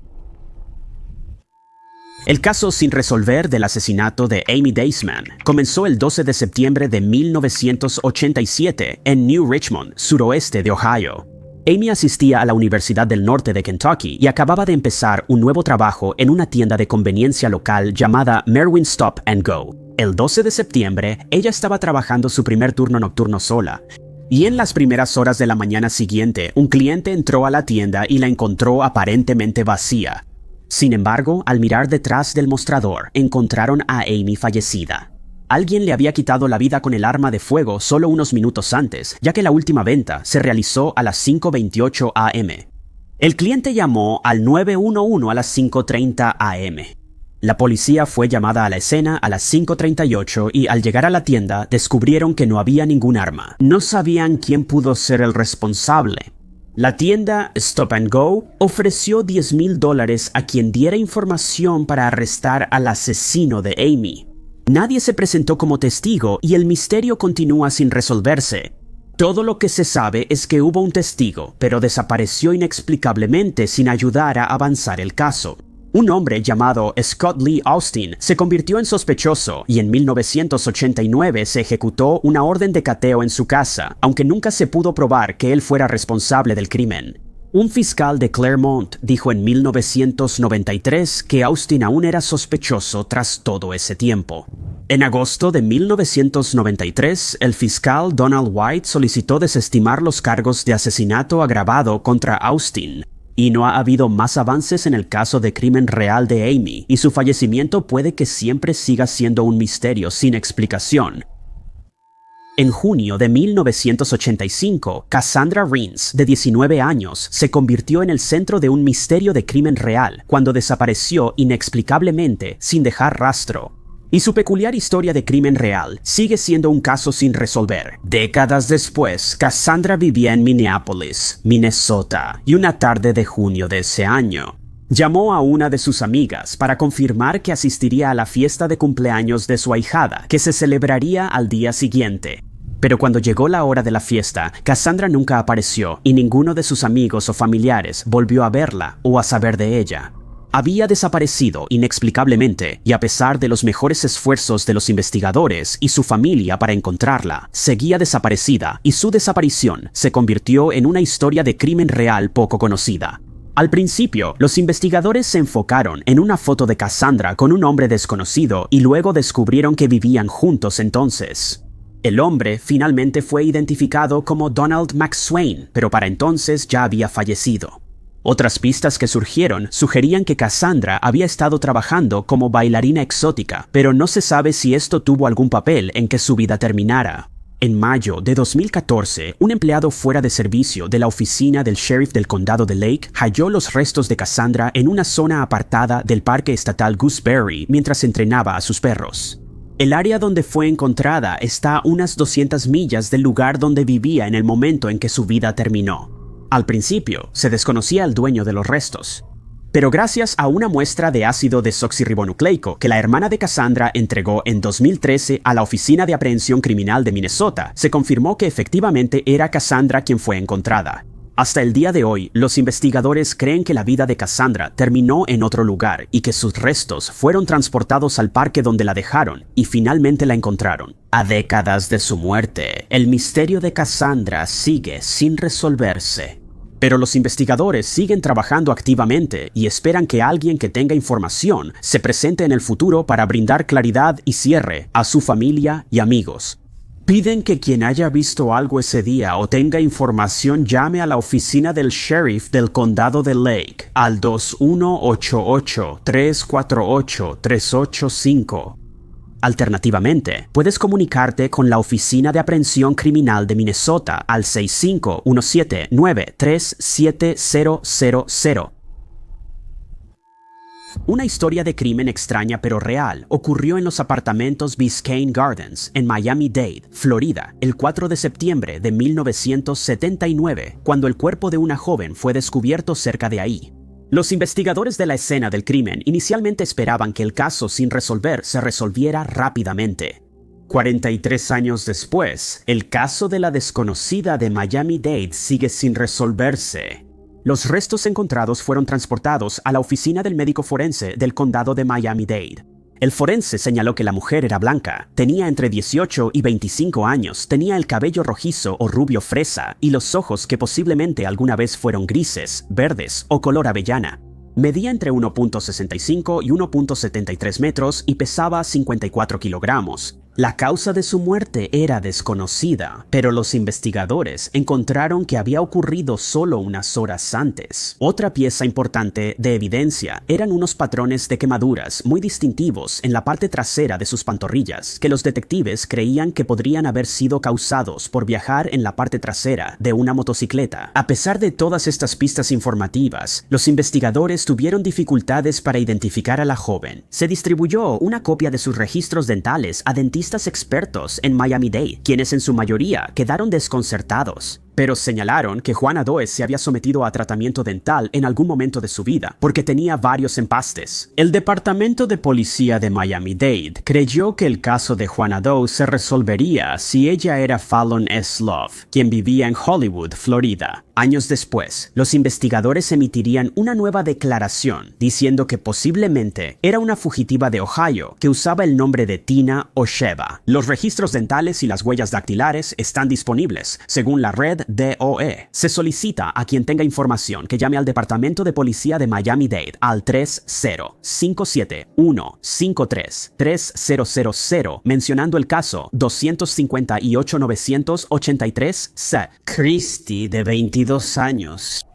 El caso sin resolver del asesinato de Amy Deisman comenzó el 12 de septiembre de 1987 en New Richmond, suroeste de Ohio. Amy asistía a la Universidad del Norte de Kentucky y acababa de empezar un nuevo trabajo en una tienda de conveniencia local llamada Merwin Stop and Go. El 12 de septiembre, ella estaba trabajando su primer turno nocturno sola. Y en las primeras horas de la mañana siguiente, un cliente entró a la tienda y la encontró aparentemente vacía. Sin embargo, al mirar detrás del mostrador, encontraron a Amy fallecida. Alguien le había quitado la vida con el arma de fuego solo unos minutos antes, ya que la última venta se realizó a las 5:28 am. El cliente llamó al 911 a las 5:30 am. La policía fue llamada a la escena a las 5:38 y al llegar a la tienda descubrieron que no había ningún arma. No sabían quién pudo ser el responsable. La tienda Stop and Go ofreció $10,000 a quien diera información para arrestar al asesino de Amy. Nadie se presentó como testigo y el misterio continúa sin resolverse. Todo lo que se sabe es que hubo un testigo, pero desapareció inexplicablemente sin ayudar a avanzar el caso. Un hombre llamado Scott Lee Austin se convirtió en sospechoso y en 1989 se ejecutó una orden de cateo en su casa, aunque nunca se pudo probar que él fuera responsable del crimen. Un fiscal de Claremont dijo en 1993 que Austin aún era sospechoso tras todo ese tiempo. En agosto de 1993, el fiscal Donald White solicitó desestimar los cargos de asesinato agravado contra Austin. Y no ha habido más avances en el caso de crimen real de Amy, y su fallecimiento puede que siempre siga siendo un misterio sin explicación. En junio de 1985, Cassandra Rins, de 19 años, se convirtió en el centro de un misterio de crimen real cuando desapareció inexplicablemente sin dejar rastro. Y su peculiar historia de crimen real sigue siendo un caso sin resolver. Décadas después, Cassandra vivía en Minneapolis, Minnesota, y una tarde de junio de ese año llamó a una de sus amigas para confirmar que asistiría a la fiesta de cumpleaños de su ahijada, que se celebraría al día siguiente. Pero cuando llegó la hora de la fiesta, Cassandra nunca apareció y ninguno de sus amigos o familiares volvió a verla o a saber de ella. había desaparecido inexplicablemente y a pesar de los mejores esfuerzos de los investigadores y su familia para encontrarla, seguía desaparecida y su desaparición se convirtió en una historia de crimen real poco conocida. Al principio, los investigadores se enfocaron en una foto de Cassandra con un hombre desconocido y luego descubrieron que vivían juntos entonces. El hombre finalmente fue identificado como Donald McSwain, pero para entonces ya había fallecido. Otras pistas que surgieron sugerían que Cassandra había estado trabajando como bailarina exótica, pero no se sabe si esto tuvo algún papel en que su vida terminara. En mayo de 2014, un empleado fuera de servicio de la oficina del sheriff del condado de Lake halló los restos de Cassandra en una zona apartada del parque estatal Gooseberry mientras entrenaba a sus perros. El área donde fue encontrada está a unas 200 millas del lugar donde vivía en el momento en que su vida terminó. Al principio, se desconocía el dueño de los restos. Pero gracias a una muestra de ácido desoxirribonucleico que la hermana de Cassandra entregó en 2013 a la Oficina de Aprehensión Criminal de Minnesota, se confirmó que efectivamente era Cassandra quien fue encontrada. Hasta el día de hoy, los investigadores creen que la vida de Cassandra terminó en otro lugar y que sus restos fueron transportados al parque donde la dejaron y finalmente la encontraron. A décadas de su muerte, el misterio de Cassandra sigue sin resolverse. Pero los investigadores siguen trabajando activamente y esperan que alguien que tenga información se presente en el futuro para brindar claridad y cierre a su familia y amigos. Piden que quien haya visto algo ese día o tenga información llame a la oficina del sheriff del condado de Lake al 2188-348-385. Alternativamente, puedes comunicarte con la Oficina de Aprehensión Criminal de Minnesota al 6517937700. Una historia de crimen extraña pero real ocurrió en los apartamentos Biscayne Gardens en Miami-Dade, Florida, el 4 de septiembre de 1979, cuando el cuerpo de una joven fue descubierto cerca de ahí. Los investigadores de la escena del crimen inicialmente esperaban que el caso sin resolver se resolviera rápidamente. 43 años después, el caso de la desconocida de Miami-Dade sigue sin resolverse. Los restos encontrados fueron transportados a la oficina del médico forense del condado de Miami-Dade. El forense señaló que la mujer era blanca, tenía entre 18 y 25 años, tenía el cabello rojizo o rubio fresa y los ojos que posiblemente alguna vez fueron grises, verdes o color avellana. Medía entre 1.65 y 1.73 metros y pesaba 54 kilogramos. La causa de su muerte era desconocida, pero los investigadores encontraron que había ocurrido solo unas horas antes. Otra pieza importante de evidencia eran unos patrones de quemaduras muy distintivos en la parte trasera de sus pantorrillas, que los detectives creían que podrían haber sido causados por viajar en la parte trasera de una motocicleta. A pesar de todas estas pistas informativas, los investigadores tuvieron dificultades para identificar a la joven. Se distribuyó una copia de sus registros dentales a dentistas expertos en Miami-Dade, quienes en su mayoría quedaron desconcertados. Pero señalaron que Juana Doe se había sometido a tratamiento dental en algún momento de su vida, porque tenía varios empastes. El Departamento de Policía de Miami-Dade creyó que el caso de Juana Doe se resolvería si ella era Fallon S. Love, quien vivía en Hollywood, Florida. Años después, los investigadores emitirían una nueva declaración diciendo que posiblemente era una fugitiva de Ohio que usaba el nombre de Tina o Sheva. Los registros dentales y las huellas dactilares están disponibles, según la red DOE. Se solicita a quien tenga información que llame al Departamento de Policía de Miami-Dade al 30-571-53-3000 mencionando el caso 258-983-C. Christy, de 22 años.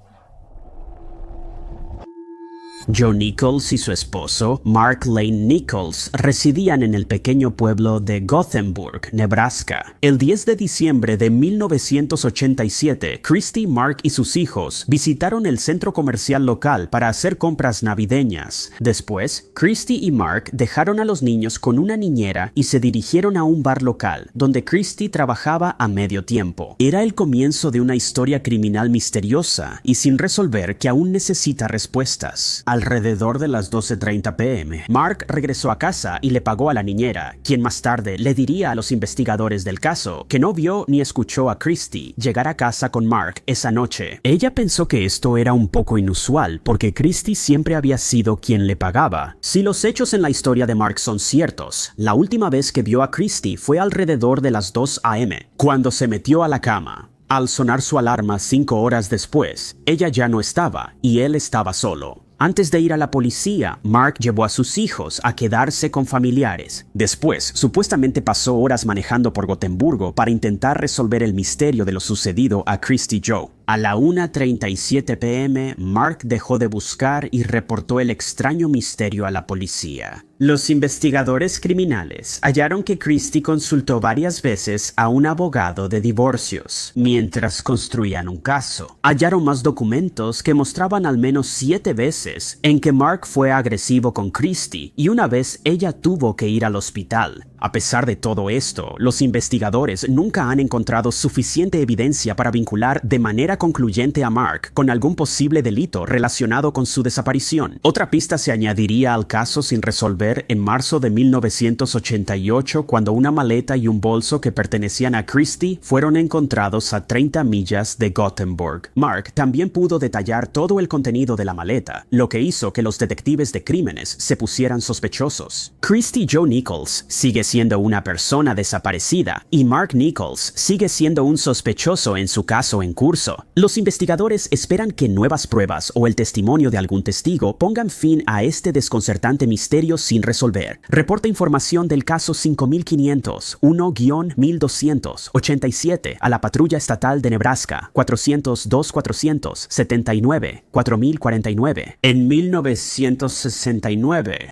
Joe Nichols y su esposo, Mark Lane Nichols, residían en el pequeño pueblo de Gothenburg, Nebraska. El 10 de diciembre de 1987, Christy, Mark y sus hijos visitaron el centro comercial local para hacer compras navideñas. Después, Christy y Mark dejaron a los niños con una niñera y se dirigieron a un bar local, donde Christy trabajaba a medio tiempo. Era el comienzo de una historia criminal misteriosa y sin resolver que aún necesita respuestas. Alrededor de las 12:30 p.m., Mark regresó a casa y le pagó a la niñera, quien más tarde le diría a los investigadores del caso que no vio ni escuchó a Christy llegar a casa con Mark esa noche. Ella pensó que esto era un poco inusual porque Christy siempre había sido quien le pagaba. Si los hechos en la historia de Mark son ciertos, la última vez que vio a Christy fue alrededor de las 2 a.m., cuando se metió a la cama. Al sonar su alarma 5 horas después, ella ya no estaba y él estaba solo. Antes de ir a la policía, Mark llevó a sus hijos a quedarse con familiares. Después, supuestamente pasó horas manejando por Gotemburgo para intentar resolver el misterio de lo sucedido a Christy Joe. A la 1:37 p.m., Mark dejó de buscar y reportó el extraño misterio a la policía. Los investigadores criminales hallaron que Christy consultó varias veces a un abogado de divorcios mientras construían un caso. Hallaron más documentos que mostraban al menos 7 veces en que Mark fue agresivo con Christy y una vez ella tuvo que ir al hospital. A pesar de todo esto, los investigadores nunca han encontrado suficiente evidencia para vincular de manera concluyente a Mark con algún posible delito relacionado con su desaparición. Otra pista se añadiría al caso sin resolver en marzo de 1988, cuando una maleta y un bolso que pertenecían a Christy fueron encontrados a 30 millas de Gothenburg. Mark también pudo detallar todo el contenido de la maleta, lo que hizo que los detectives de crímenes se pusieran sospechosos. Christy Joe Nichols sigue siendo una persona desaparecida y Mark Nichols sigue siendo un sospechoso en su caso en curso. Los investigadores esperan que nuevas pruebas o el testimonio de algún testigo pongan fin a este desconcertante misterio sin resolver. Reporta información del caso 5500 1-1287 a la Patrulla Estatal de Nebraska 400-479-4049 en 1969.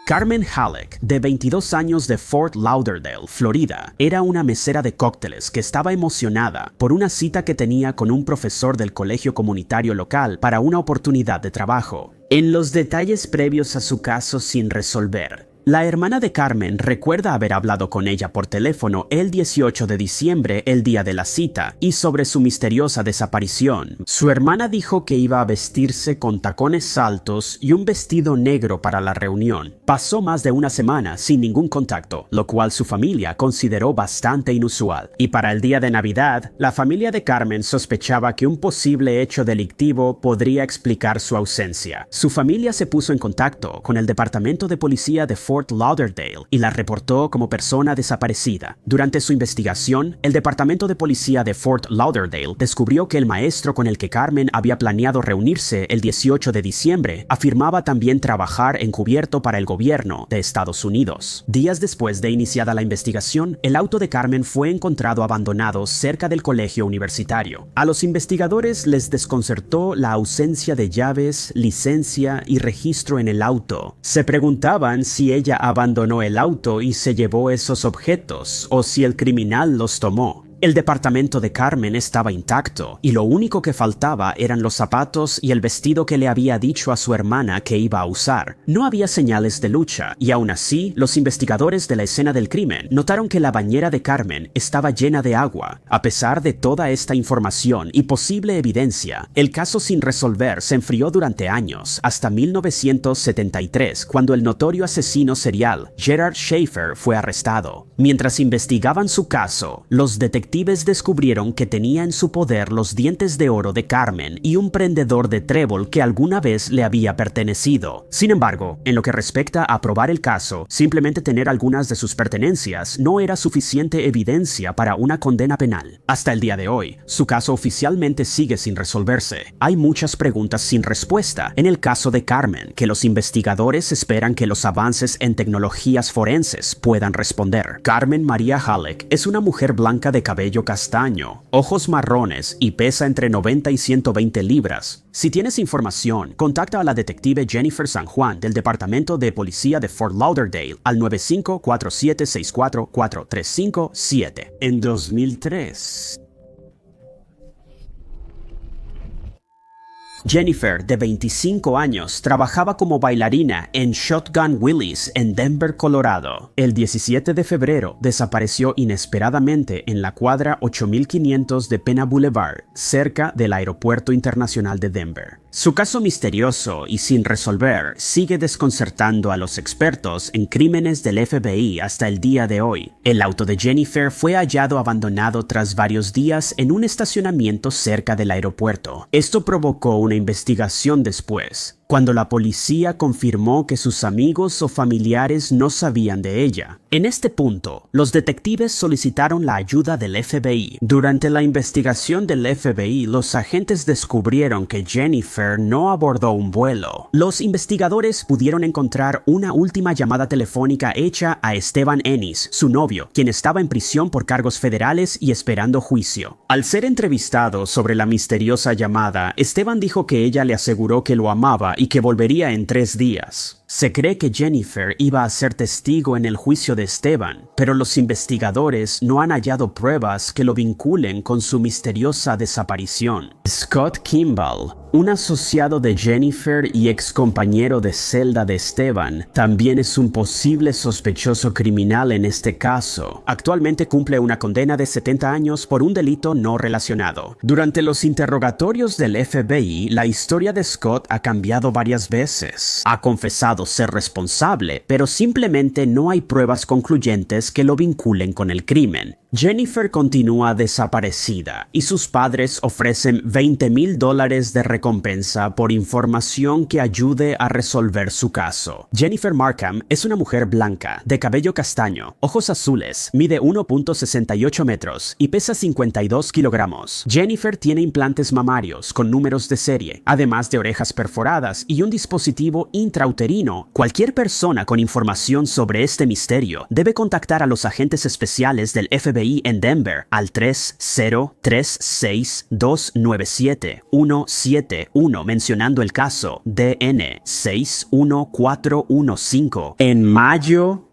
Carmen Halleck, de 22 años de Fort Lauderdale, Florida, era una mesera de cócteles que estaba emocionada por una cita que tenía con un profesor del colegio comunitario local para una oportunidad de trabajo. En los detalles previos a su caso sin resolver, la hermana de Carmen recuerda haber hablado con ella por teléfono el 18 de diciembre, el día de la cita, y sobre su misteriosa desaparición. Su hermana dijo que iba a vestirse con tacones altos y un vestido negro para la reunión. Pasó más de una semana sin ningún contacto, lo cual su familia consideró bastante inusual. Y para el día de Navidad, la familia de Carmen sospechaba que un posible hecho delictivo podría explicar su ausencia. Su familia se puso en contacto con el departamento de policía de Fort Lauderdale y la reportó como persona desaparecida. Durante su investigación, el departamento de policía de Fort Lauderdale descubrió que el maestro con el que Carmen había planeado reunirse el 18 de diciembre afirmaba también trabajar encubierto para el gobierno de Estados Unidos. Días después de iniciada la investigación, el auto de Carmen fue encontrado abandonado cerca del colegio universitario. A los investigadores les desconcertó la ausencia de llaves, licencia y registro en el auto. Se preguntaban si ella abandonó el auto y se llevó esos objetos, o si el criminal los tomó. El departamento de Carmen estaba intacto y lo único que faltaba eran los zapatos y el vestido que le había dicho a su hermana que iba a usar. No había señales de lucha y aún así, los investigadores de la escena del crimen notaron que la bañera de Carmen estaba llena de agua. A pesar de toda esta información y posible evidencia, el caso sin resolver se enfrió durante años, hasta 1973, cuando el notorio asesino serial Gerard Schaefer fue arrestado. Mientras investigaban su caso, los detectives descubrieron que tenía en su poder los dientes de oro de Carmen y un prendedor de trébol que alguna vez le había pertenecido. Sin embargo, en lo que respecta a probar el caso, simplemente tener algunas de sus pertenencias no era suficiente evidencia para una condena penal. Hasta el día de hoy, su caso oficialmente sigue sin resolverse. Hay muchas preguntas sin respuesta en el caso de Carmen que los investigadores esperan que los avances en tecnologías forenses puedan responder. Carmen María Halleck es una mujer blanca de cabello castaño, ojos marrones y pesa entre 90 y 120 libras. Si tienes información, contacta a la detective Jennifer San Juan del Departamento de Policía de Fort Lauderdale al 95-4764-4357. En 2003. Jennifer, de 25 años, trabajaba como bailarina en Shotgun Willie's en Denver, Colorado. El 17 de febrero desapareció inesperadamente en la cuadra 8500 de Pena Boulevard, cerca del Aeropuerto Internacional de Denver. Su caso misterioso y sin resolver sigue desconcertando a los expertos en crímenes del FBI hasta el día de hoy. El auto de Jennifer fue hallado abandonado tras varios días en un estacionamiento cerca del aeropuerto. Esto provocó una investigación después, cuando la policía confirmó que sus amigos o familiares no sabían de ella. En este punto, los detectives solicitaron la ayuda del FBI. Durante la investigación del FBI, los agentes descubrieron que Jennifer no abordó un vuelo. Los investigadores pudieron encontrar una última llamada telefónica hecha a Esteban Ennis, su novio, quien estaba en prisión por cargos federales y esperando juicio. Al ser entrevistado sobre la misteriosa llamada, Esteban dijo que ella le aseguró que lo amaba y que volvería en 3 días. Se cree que Jennifer iba a ser testigo en el juicio de Esteban, pero los investigadores no han hallado pruebas que lo vinculen con su misteriosa desaparición. Scott Kimball, un asociado de Jennifer y excompañero de celda de Esteban, también es un posible sospechoso criminal en este caso. Actualmente cumple una condena de 70 años por un delito no relacionado. Durante los interrogatorios del FBI, la historia de Scott ha cambiado varias veces. Ha confesado ser responsable, pero simplemente no hay pruebas concluyentes que lo vinculen con el crimen. Jennifer continúa desaparecida y sus padres ofrecen $20,000 de recompensa por información que ayude a resolver su caso. Jennifer Markham es una mujer blanca, de cabello castaño, ojos azules, mide 1.68 metros y pesa 52 kilogramos. Jennifer tiene implantes mamarios con números de serie, además de orejas perforadas y un dispositivo intrauterino. Cualquier persona con información sobre este misterio debe contactar a los agentes especiales del FBI en Denver al 3036297-171 mencionando el caso DN 61415. En mayo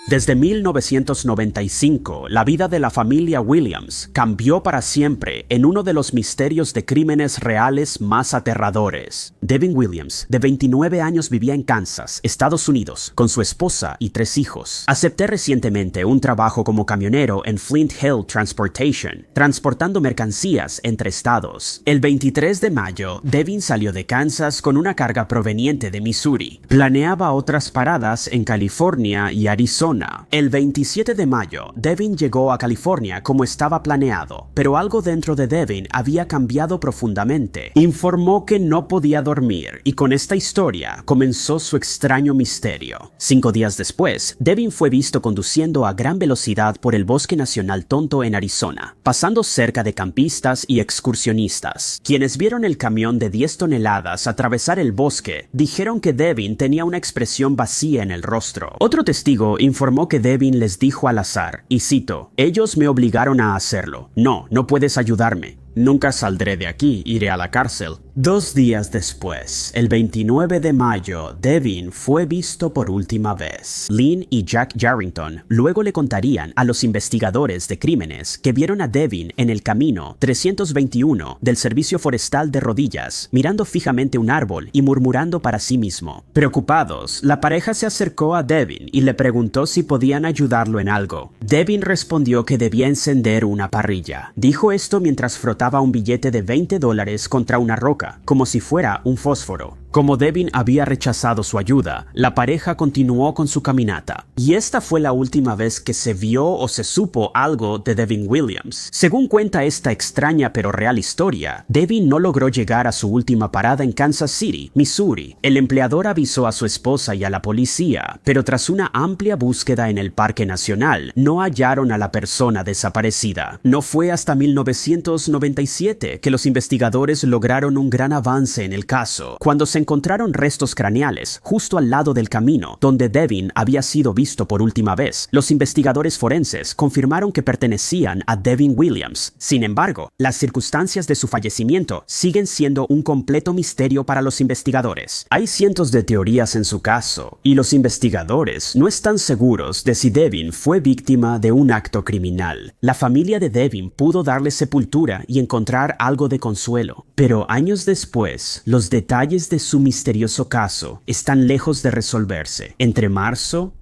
Desde 1995, la vida de la familia Williams cambió para siempre en uno de los misterios de crímenes reales más aterradores. Devin Williams, de 29 años, vivía en Kansas, Estados Unidos, con su esposa y 3 hijos. Aceptó recientemente un trabajo como camionero en Flint Hill Transportation, transportando mercancías entre estados. El 23 de mayo, Devin salió de Kansas con una carga proveniente de Missouri. Planeaba otras paradas en California y Arizona. El 27 de mayo, Devin llegó a California como estaba planeado, pero algo dentro de Devin había cambiado profundamente. Informó que no podía dormir y con esta historia comenzó su extraño misterio. 5 días después, Devin fue visto conduciendo a gran velocidad por el Bosque Nacional Tonto en Arizona, pasando cerca de campistas y excursionistas. Quienes vieron el camión de 10 toneladas atravesar el bosque dijeron que Devin tenía una expresión vacía en el rostro. Otro testigo informó que Devin les dijo al azar, y cito, «Ellos me obligaron a hacerlo. No puedes ayudarme. Nunca saldré de aquí, iré a la cárcel». 2 días después, el 29 de mayo, Devin fue visto por última vez. Lynn y Jack Yarrington luego le contarían a los investigadores de crímenes que vieron a Devin en el camino 321 del Servicio Forestal de rodillas, mirando fijamente un árbol y murmurando para sí mismo. Preocupados, la pareja se acercó a Devin y le preguntó si podían ayudarlo en algo. Devin respondió que debía encender una parrilla. Dijo esto mientras frotaba un billete de $20 contra una roca, como si fuera un fósforo. Como Devin había rechazado su ayuda, la pareja continuó con su caminata. Y esta fue la última vez que se vio o se supo algo de Devin Williams. Según cuenta esta extraña pero real historia, Devin no logró llegar a su última parada en Kansas City, Missouri. El empleador avisó a su esposa y a la policía, pero tras una amplia búsqueda en el Parque Nacional, no hallaron a la persona desaparecida. No fue hasta 1997 que los investigadores lograron un gran avance en el caso, cuando se encontraron restos craneales justo al lado del camino donde Devin había sido visto por última vez. Los investigadores forenses confirmaron que pertenecían a Devin Williams. Sin embargo, las circunstancias de su fallecimiento siguen siendo un completo misterio para los investigadores. Hay cientos de teorías en su caso, y los investigadores no están seguros de si Devin fue víctima de un acto criminal. La familia de Devin pudo darle sepultura y encontrar algo de consuelo, pero años después, los detalles de su misterioso caso están lejos de resolverse. Entre marzo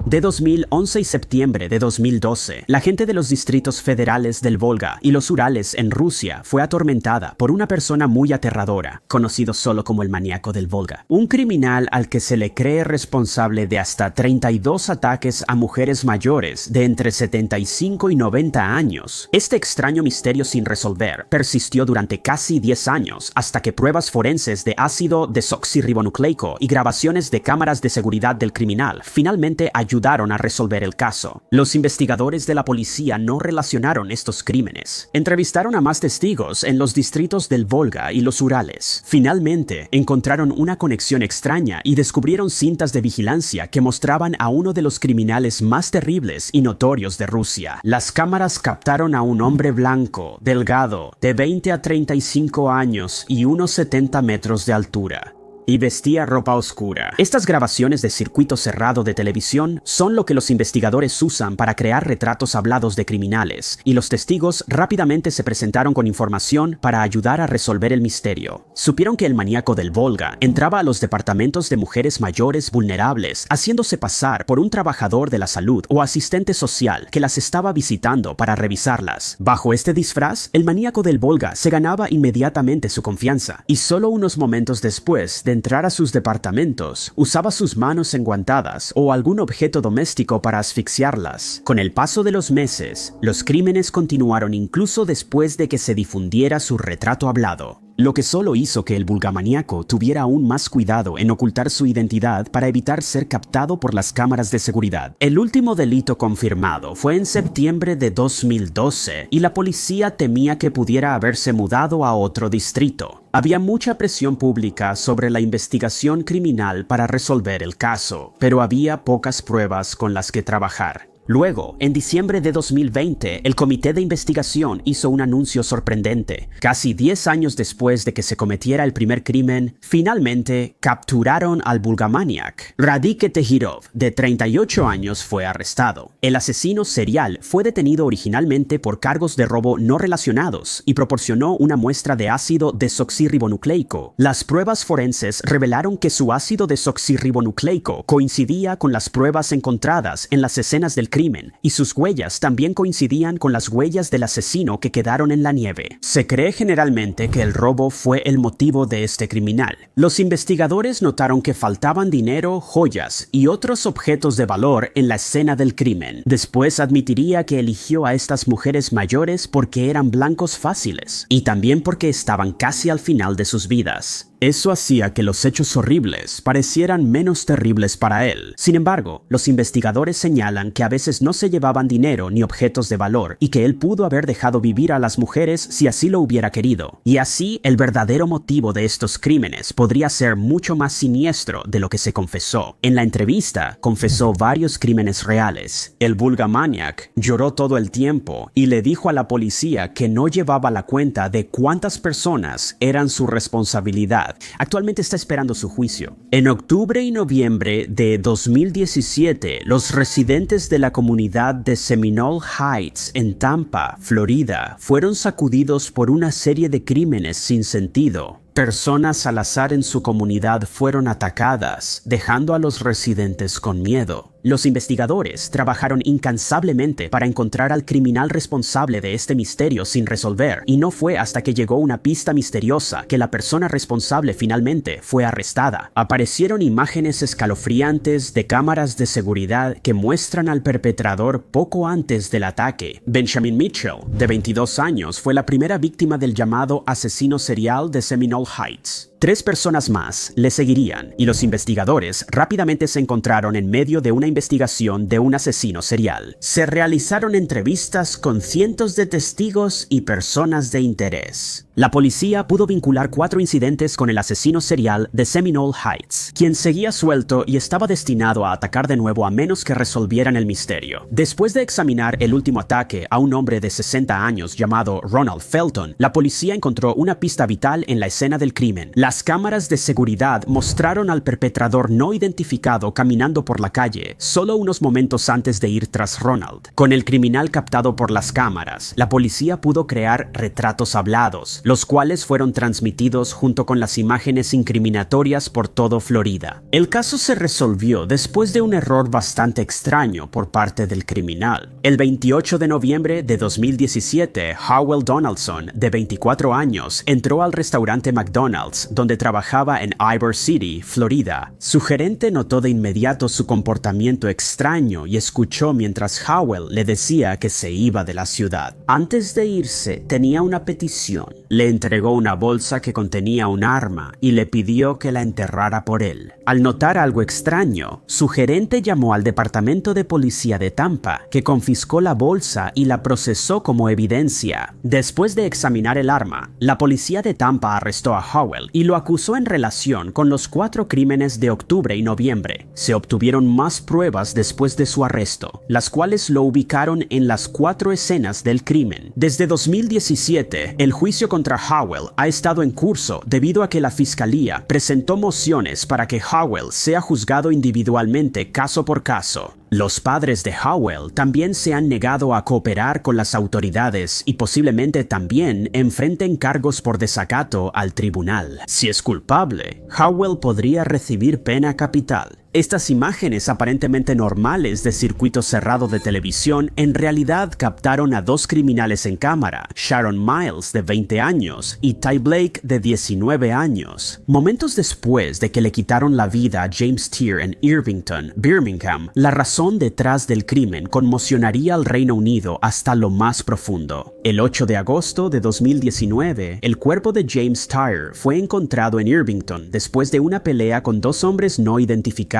de 2011 y septiembre de 2012, la gente de los distritos federales del Volga y los Urales en Rusia fue atormentada por una persona muy aterradora, conocido solo como el maníaco del Volga. Un criminal al que se le cree responsable de hasta 32 ataques a mujeres mayores de entre 75 y 90 años. Este extraño misterio sin resolver persistió durante casi 10 años, hasta que pruebas forenses de ácido desoxirribonucleico y grabaciones de cámaras de seguridad del criminal finalmente ayudaron a resolver el caso. Los investigadores de la policía no relacionaron estos crímenes. Entrevistaron a más testigos en los distritos del Volga y los Urales. Finalmente, encontraron una conexión extraña y descubrieron cintas de vigilancia que mostraban a uno de los criminales más terribles y notorios de Rusia. Las cámaras captaron a un hombre blanco, delgado, de 20 a 35 años y unos 70 metros de altura, y vestía ropa oscura. Estas grabaciones de circuito cerrado de televisión son lo que los investigadores usan para crear retratos hablados de criminales, y los testigos rápidamente se presentaron con información para ayudar a resolver el misterio. Supieron que el maníaco del Volga entraba a los departamentos de mujeres mayores vulnerables, haciéndose pasar por un trabajador de la salud o asistente social que las estaba visitando para revisarlas. Bajo este disfraz, el maníaco del Volga se ganaba inmediatamente su confianza, y solo unos momentos después de entrar a sus departamentos, usaba sus manos enguantadas o algún objeto doméstico para asfixiarlas. Con el paso de los meses, los crímenes continuaron incluso después de que se difundiera su retrato hablado, lo que solo hizo que el vulgamaníaco tuviera aún más cuidado en ocultar su identidad para evitar ser captado por las cámaras de seguridad. El último delito confirmado fue en septiembre de 2012 y la policía temía que pudiera haberse mudado a otro distrito. Había mucha presión pública sobre la investigación criminal para resolver el caso, pero había pocas pruebas con las que trabajar. Luego, en diciembre de 2020, el comité de investigación hizo un anuncio sorprendente. Casi 10 años después de que se cometiera el primer crimen, finalmente capturaron al vulgamaniac. Radike Tehirov, de 38 años, fue arrestado. El asesino serial fue detenido originalmente por cargos de robo no relacionados y proporcionó una muestra de ácido desoxirribonucleico. Las pruebas forenses revelaron que su ácido desoxirribonucleico coincidía con las pruebas encontradas en las escenas del crimen, y sus huellas también coincidían con las huellas del asesino que quedaron en la nieve. Se cree generalmente que el robo fue el motivo de este criminal. Los investigadores notaron que faltaban dinero, joyas y otros objetos de valor en la escena del crimen. Después admitiría que eligió a estas mujeres mayores porque eran blancos fáciles y también porque estaban casi al final de sus vidas. Eso hacía que los hechos horribles parecieran menos terribles para él. Sin embargo, los investigadores señalan que a veces no se llevaban dinero ni objetos de valor y que él pudo haber dejado vivir a las mujeres si así lo hubiera querido. Y así, el verdadero motivo de estos crímenes podría ser mucho más siniestro de lo que se confesó. En la entrevista, confesó varios crímenes reales. El vulgamaniac lloró todo el tiempo y le dijo a la policía que no llevaba la cuenta de cuántas personas eran su responsabilidad. Actualmente está esperando su juicio. En octubre y noviembre de 2017, los residentes de la comunidad de Seminole Heights en Tampa, Florida, fueron sacudidos por una serie de crímenes sin sentido. Personas al azar en su comunidad fueron atacadas, dejando a los residentes con miedo. Los investigadores trabajaron incansablemente para encontrar al criminal responsable de este misterio sin resolver, y no fue hasta que llegó una pista misteriosa que la persona responsable finalmente fue arrestada. Aparecieron imágenes escalofriantes de cámaras de seguridad que muestran al perpetrador poco antes del ataque. Benjamin Mitchell, de 22 años, fue la primera víctima del llamado asesino serial de Seminole Heights. 3 personas más le seguirían, y los investigadores rápidamente se encontraron en medio de una investigación de un asesino serial. Se realizaron entrevistas con cientos de testigos y personas de interés. La policía pudo vincular 4 incidentes con el asesino serial de Seminole Heights, quien seguía suelto y estaba destinado a atacar de nuevo a menos que resolvieran el misterio. Después de examinar el último ataque a un hombre de 60 años llamado Ronald Felton, la policía encontró una pista vital en la escena del crimen. Las cámaras de seguridad mostraron al perpetrador no identificado caminando por la calle solo unos momentos antes de ir tras Ronald. Con el criminal captado por las cámaras, la policía pudo crear retratos hablados, los cuales fueron transmitidos junto con las imágenes incriminatorias por todo Florida. El caso se resolvió después de un error bastante extraño por parte del criminal. El 28 de noviembre de 2017, Howell Donaldson, de 24 años, entró al restaurante McDonald's donde trabajaba en Ybor City, Florida. Su gerente notó de inmediato su comportamiento extraño y escuchó mientras Howell le decía que se iba de la ciudad. Antes de irse, tenía una petición. Le entregó una bolsa que contenía un arma y le pidió que la enterrara por él. Al notar algo extraño, su gerente llamó al departamento de policía de Tampa, que confiscó la bolsa y la procesó como evidencia. Después de examinar el arma, la policía de Tampa arrestó a Howell y lo acusó en relación con los 4 crímenes de octubre y noviembre. Se obtuvieron más pruebas después de su arresto, las cuales lo ubicaron en las 4 escenas del crimen. Desde 2017, el juicio contra Howell ha estado en curso debido a que la fiscalía presentó mociones para que Howell sea juzgado individualmente caso por caso. Los padres de Howell también se han negado a cooperar con las autoridades y posiblemente también enfrenten cargos por desacato al tribunal. Si es culpable, Howell podría recibir pena capital. Estas imágenes aparentemente normales de circuito cerrado de televisión en realidad captaron a 2 criminales en cámara, Sharon Miles de 20 años y Ty Blake de 19 años. Momentos después de que le quitaron la vida a James Teer en Irvington, Birmingham, la razón detrás del crimen conmocionaría al Reino Unido hasta lo más profundo. El 8 de agosto de 2019, el cuerpo de James Teer fue encontrado en Irvington después de una pelea con 2 hombres no identificados.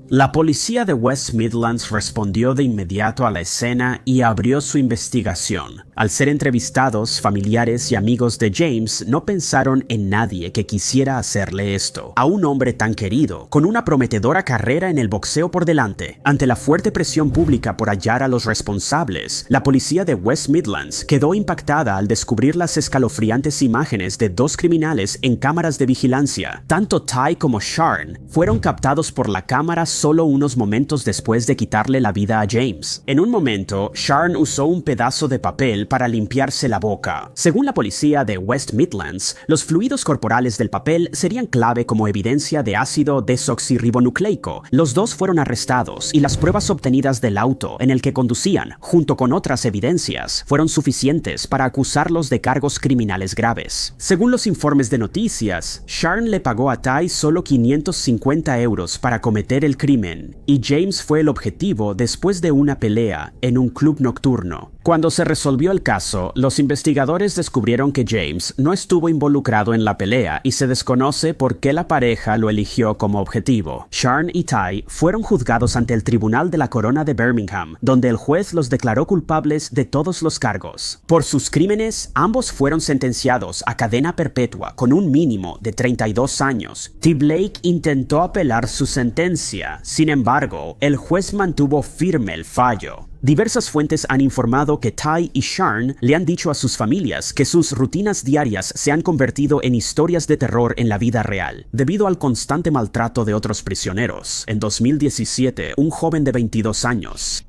La policía de West Midlands respondió de inmediato a la escena y abrió su investigación. Al ser entrevistados, familiares y amigos de James no pensaron en nadie que quisiera hacerle esto. A un hombre tan querido, con una prometedora carrera en el boxeo por delante, ante la fuerte presión pública por hallar a los responsables, la policía de West Midlands quedó impactada al descubrir las escalofriantes imágenes de 2 criminales en cámaras de vigilancia. Tanto Ty como Sharon fueron captados por la cámara solo unos momentos después de quitarle la vida a James. En un momento, Sharon usó un pedazo de papel para limpiarse la boca. Según la policía de West Midlands, los fluidos corporales del papel serían clave como evidencia de ácido desoxirribonucleico. Los 2 fueron arrestados y las pruebas obtenidas del auto en el que conducían, junto con otras evidencias, fueron suficientes para acusarlos de cargos criminales graves. Según los informes de noticias, Sharon le pagó a Ty solo 550 euros para cometer el crimen, y James fue el objetivo después de una pelea en un club nocturno. Cuando se resolvió el caso, los investigadores descubrieron que James no estuvo involucrado en la pelea y se desconoce por qué la pareja lo eligió como objetivo. Sharon y Ty fueron juzgados ante el Tribunal de la Corona de Birmingham, donde el juez los declaró culpables de todos los cargos. Por sus crímenes, ambos fueron sentenciados a cadena perpetua con un mínimo de 32 años. Ty Blake intentó apelar su sentencia, sin embargo, el juez mantuvo firme el fallo. Diversas fuentes han informado que Ty y Sharon le han dicho a sus familias que sus rutinas diarias se han convertido en historias de terror en la vida real, debido al constante maltrato de otros prisioneros. En 2017, un joven de 22 años,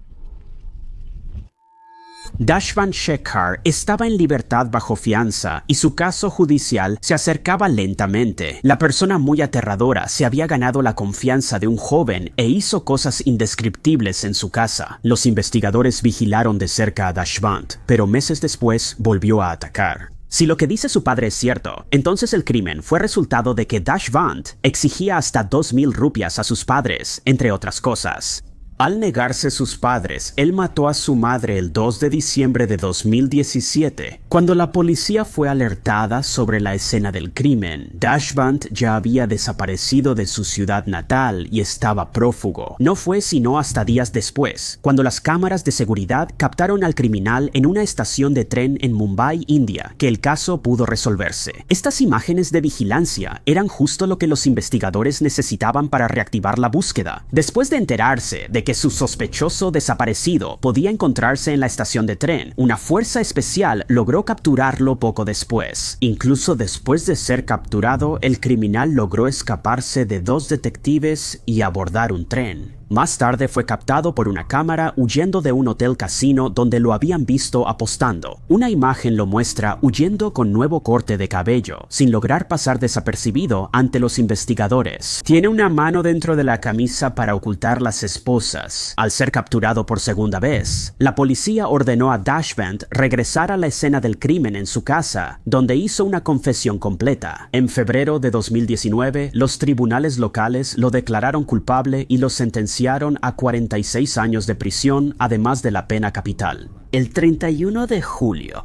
Dashvan Shekhar, estaba en libertad bajo fianza y su caso judicial se acercaba lentamente. La persona muy aterradora se había ganado la confianza de un joven e hizo cosas indescriptibles en su casa. Los investigadores vigilaron de cerca a Dashvan, pero meses después volvió a atacar. Si lo que dice su padre es cierto, entonces el crimen fue resultado de que Dashvan exigía hasta 2,000 rupias a sus padres, entre otras cosas. Al negarse sus padres, él mató a su madre el 2 de diciembre de 2017. Cuando la policía fue alertada sobre la escena del crimen, Dashband ya había desaparecido de su ciudad natal y estaba prófugo. No fue sino hasta días después, cuando las cámaras de seguridad captaron al criminal en una estación de tren en Mumbai, India, que el caso pudo resolverse. Estas imágenes de vigilancia eran justo lo que los investigadores necesitaban para reactivar la búsqueda. Después de enterarse de que su sospechoso desaparecido podía encontrarse en la estación de tren, una fuerza especial logró capturarlo poco después. Incluso después de ser capturado, el criminal logró escaparse de 2 detectives y abordar un tren. Más tarde fue captado por una cámara huyendo de un hotel casino donde lo habían visto apostando. Una imagen lo muestra huyendo con nuevo corte de cabello, sin lograr pasar desapercibido ante los investigadores. Tiene una mano dentro de la camisa para ocultar las esposas. Al ser capturado por segunda vez, la policía ordenó a Dashband regresar a la escena del crimen en su casa, donde hizo una confesión completa. En febrero de 2019, los tribunales locales lo declararon culpable y lo sentenciaron a 46 años de prisión, además de la pena capital. El 31 de julio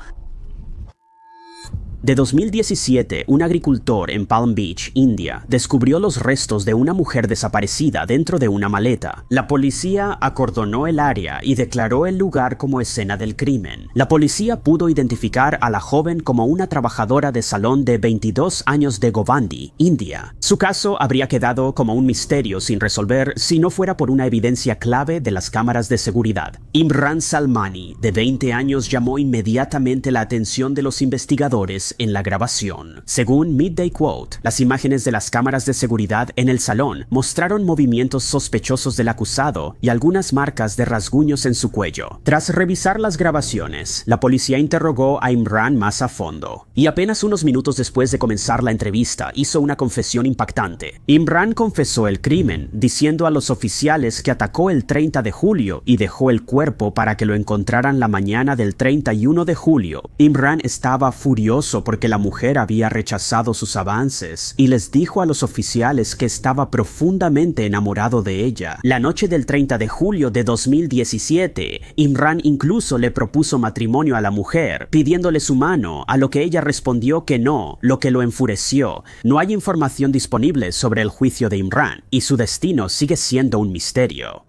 de 2017, un agricultor en Palm Beach, India, descubrió los restos de una mujer desaparecida dentro de una maleta. La policía acordonó el área y declaró el lugar como escena del crimen. La policía pudo identificar a la joven como una trabajadora de salón de 22 años de Govandi, India. Su caso habría quedado como un misterio sin resolver si no fuera por una evidencia clave de las cámaras de seguridad. Imran Salmani, de 20 años, llamó inmediatamente la atención de los investigadores en la grabación. Según Midday Quote, las imágenes de las cámaras de seguridad en el salón mostraron movimientos sospechosos del acusado y algunas marcas de rasguños en su cuello. Tras revisar las grabaciones, la policía interrogó a Imran más a fondo, y apenas unos minutos después de comenzar la entrevista hizo una confesión impactante. Imran confesó el crimen, diciendo a los oficiales que atacó el 30 de julio y dejó el cuerpo para que lo encontraran la mañana del 31 de julio. Imran estaba furioso porque la mujer había rechazado sus avances y les dijo a los oficiales que estaba profundamente enamorado de ella. La noche del 30 de julio de 2017, Imran incluso le propuso matrimonio a la mujer, pidiéndole su mano, a lo que ella respondió que no, lo que lo enfureció. No hay información disponible sobre el juicio de Imran y su destino sigue siendo un misterio.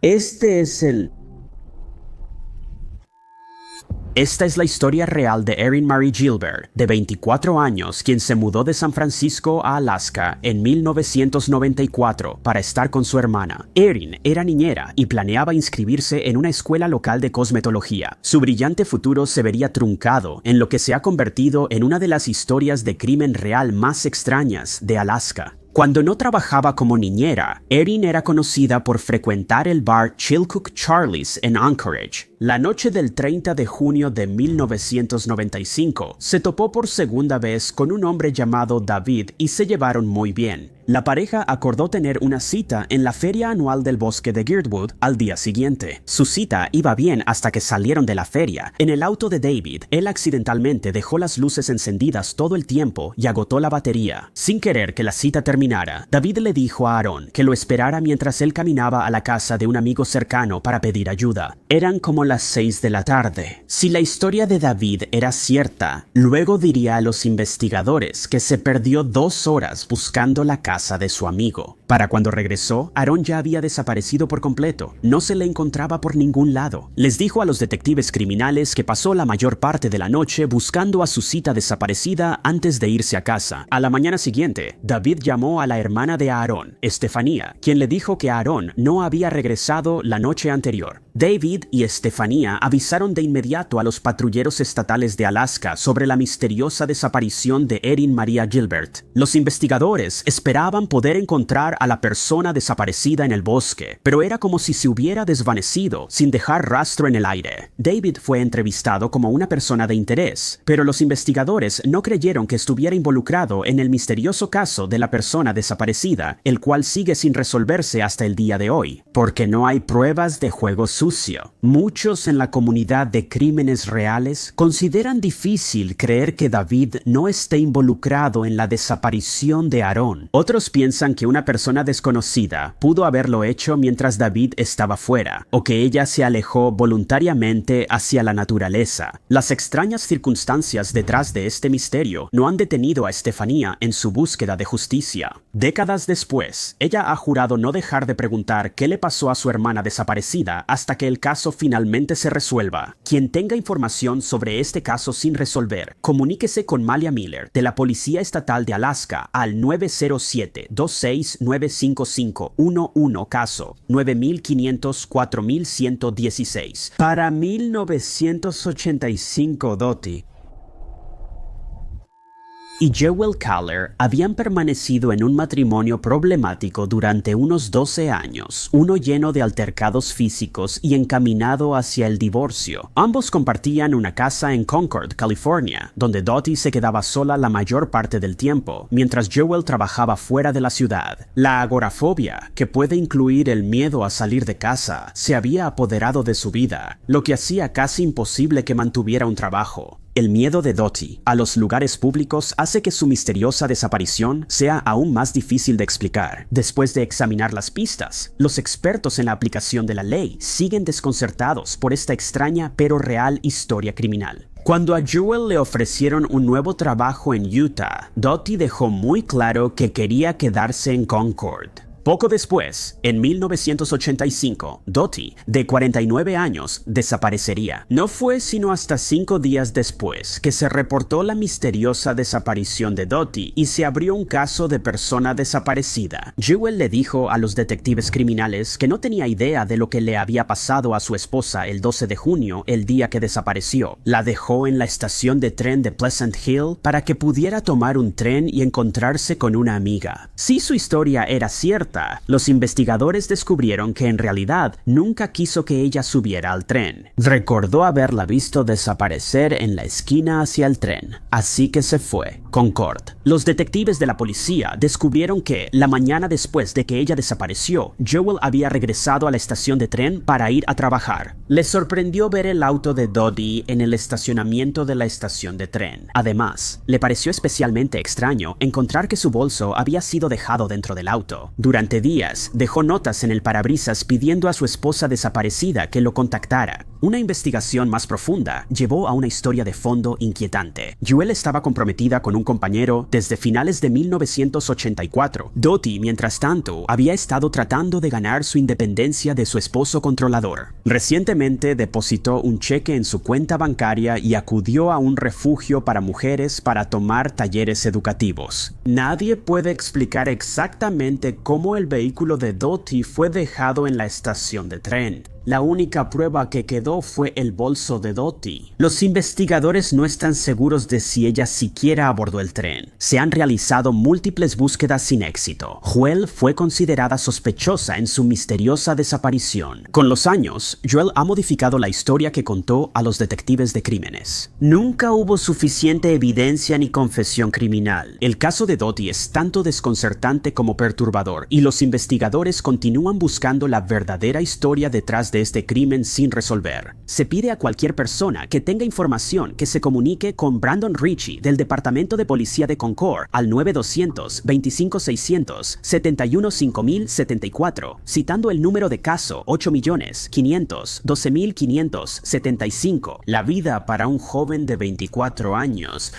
Esta es la historia real de Erin Marie Gilbert, de 24 años, quien se mudó de San Francisco a Alaska en 1994 para estar con su hermana. Erin era niñera y planeaba inscribirse en una escuela local de cosmetología. Su brillante futuro se vería truncado en lo que se ha convertido en una de las historias de crimen real más extrañas de Alaska. Cuando no trabajaba como niñera, Erin era conocida por frecuentar el bar Chilcoot Charlie's en Anchorage. La noche del 30 de junio de 1995, se topó por segunda vez con un hombre llamado David y se llevaron muy bien. La pareja acordó tener una cita en la feria anual del bosque de Girdwood al día siguiente. Su cita iba bien hasta que salieron de la feria. En el auto de David, él accidentalmente dejó las luces encendidas todo el tiempo y agotó la batería. Sin querer que la cita terminara, David le dijo a Aaron que lo esperara mientras él caminaba a la casa de un amigo cercano para pedir ayuda. Eran como las 6 de la tarde. Si la historia de David era cierta, luego diría a los investigadores que se perdió 2 horas buscando la casa de su amigo. Para cuando regresó, Aaron ya había desaparecido por completo. No se le encontraba por ningún lado. Les dijo a los detectives criminales que pasó la mayor parte de la noche buscando a su cita desaparecida antes de irse a casa. A la mañana siguiente, David llamó a la hermana de Aaron, Estefanía, quien le dijo que Aaron no había regresado la noche anterior. David y Estefanía avisaron de inmediato a los patrulleros estatales de Alaska sobre la misteriosa desaparición de Erin Maria Gilbert. Los investigadores esperaban poder encontrar a la persona desaparecida en el bosque, pero era como si se hubiera desvanecido sin dejar rastro en el aire. David fue entrevistado como una persona de interés, pero los investigadores no creyeron que estuviera involucrado en el misterioso caso de la persona desaparecida, el cual sigue sin resolverse hasta el día de hoy, porque no hay pruebas de juego sucio. sucio. Muchos en la comunidad de crímenes reales consideran difícil creer que David no esté involucrado en la desaparición de Aaron. Otros piensan que una persona desconocida pudo haberlo hecho mientras David estaba fuera, o que ella se alejó voluntariamente hacia la naturaleza. Las extrañas circunstancias detrás de este misterio no han detenido a Estefanía en su búsqueda de justicia. Décadas después, ella ha jurado no dejar de preguntar qué le pasó a su hermana desaparecida hasta que el caso finalmente se resuelva. Quien tenga información sobre este caso sin resolver, comuníquese con Malia Miller de la Policía Estatal de Alaska al 907-26-955-11 caso 9500-4116. Para 1985, Dottie y Jewel Kaller habían permanecido en un matrimonio problemático durante unos 12 años, uno lleno de altercados físicos y encaminado hacia el divorcio. Ambos compartían una casa en Concord, California, donde Dottie se quedaba sola la mayor parte del tiempo, mientras Jewel trabajaba fuera de la ciudad. La agorafobia, que puede incluir el miedo a salir de casa, se había apoderado de su vida, lo que hacía casi imposible que mantuviera un trabajo. El miedo de Dottie a los lugares públicos hace que su misteriosa desaparición sea aún más difícil de explicar. Después de examinar las pistas, los expertos en la aplicación de la ley siguen desconcertados por esta extraña pero real historia criminal. Cuando a Jewel le ofrecieron un nuevo trabajo en Utah, Dottie dejó muy claro que quería quedarse en Concord. Poco después, en 1985, Dottie, de 49 años, desaparecería. No fue sino hasta 5 días después que se reportó la misteriosa desaparición de Dottie y se abrió un caso de persona desaparecida. Jewel le dijo a los detectives criminales que no tenía idea de lo que le había pasado a su esposa el 12 de junio, el día que desapareció. La dejó en la estación de tren de Pleasant Hill para que pudiera tomar un tren y encontrarse con una amiga. Si su historia era cierta, los investigadores descubrieron que en realidad nunca quiso que ella subiera al tren. Recordó haberla visto desaparecer en la esquina hacia el tren, así que se fue. Concord. Los detectives de la policía descubrieron que, la mañana después de que ella desapareció, Jewel había regresado a la estación de tren para ir a trabajar. Les sorprendió ver el auto de Dottie en el estacionamiento de la estación de tren. Además, le pareció especialmente extraño encontrar que su bolso había sido dejado dentro del auto. Durante días, dejó notas en el parabrisas pidiendo a su esposa desaparecida que lo contactara. Una investigación más profunda llevó a una historia de fondo inquietante. Jewel estaba comprometida con un compañero desde finales de 1984. Dottie, mientras tanto, había estado tratando de ganar su independencia de su esposo controlador. Recientemente depositó un cheque en su cuenta bancaria y acudió a un refugio para mujeres para tomar talleres educativos. Nadie puede explicar exactamente cómo el vehículo de Dottie fue dejado en la estación de tren. La única prueba que quedó fue el bolso de Dottie. Los investigadores no están seguros de si ella siquiera abordó el tren. Se han realizado múltiples búsquedas sin éxito. Joel fue considerada sospechosa en su misteriosa desaparición. Con los años, Joel ha modificado la historia que contó a los detectives de crímenes. Nunca hubo suficiente evidencia ni confesión criminal. El caso de Dottie es tanto desconcertante como perturbador, y los investigadores continúan buscando la verdadera historia detrás de este crimen sin resolver. Se pide a cualquier persona que tenga información que se comunique con Brandon Ritchie del Departamento de Policía de Concord al 9-200-25-600-71-5074, citando el número de caso 8.512.575. La vida para un joven de 24 años.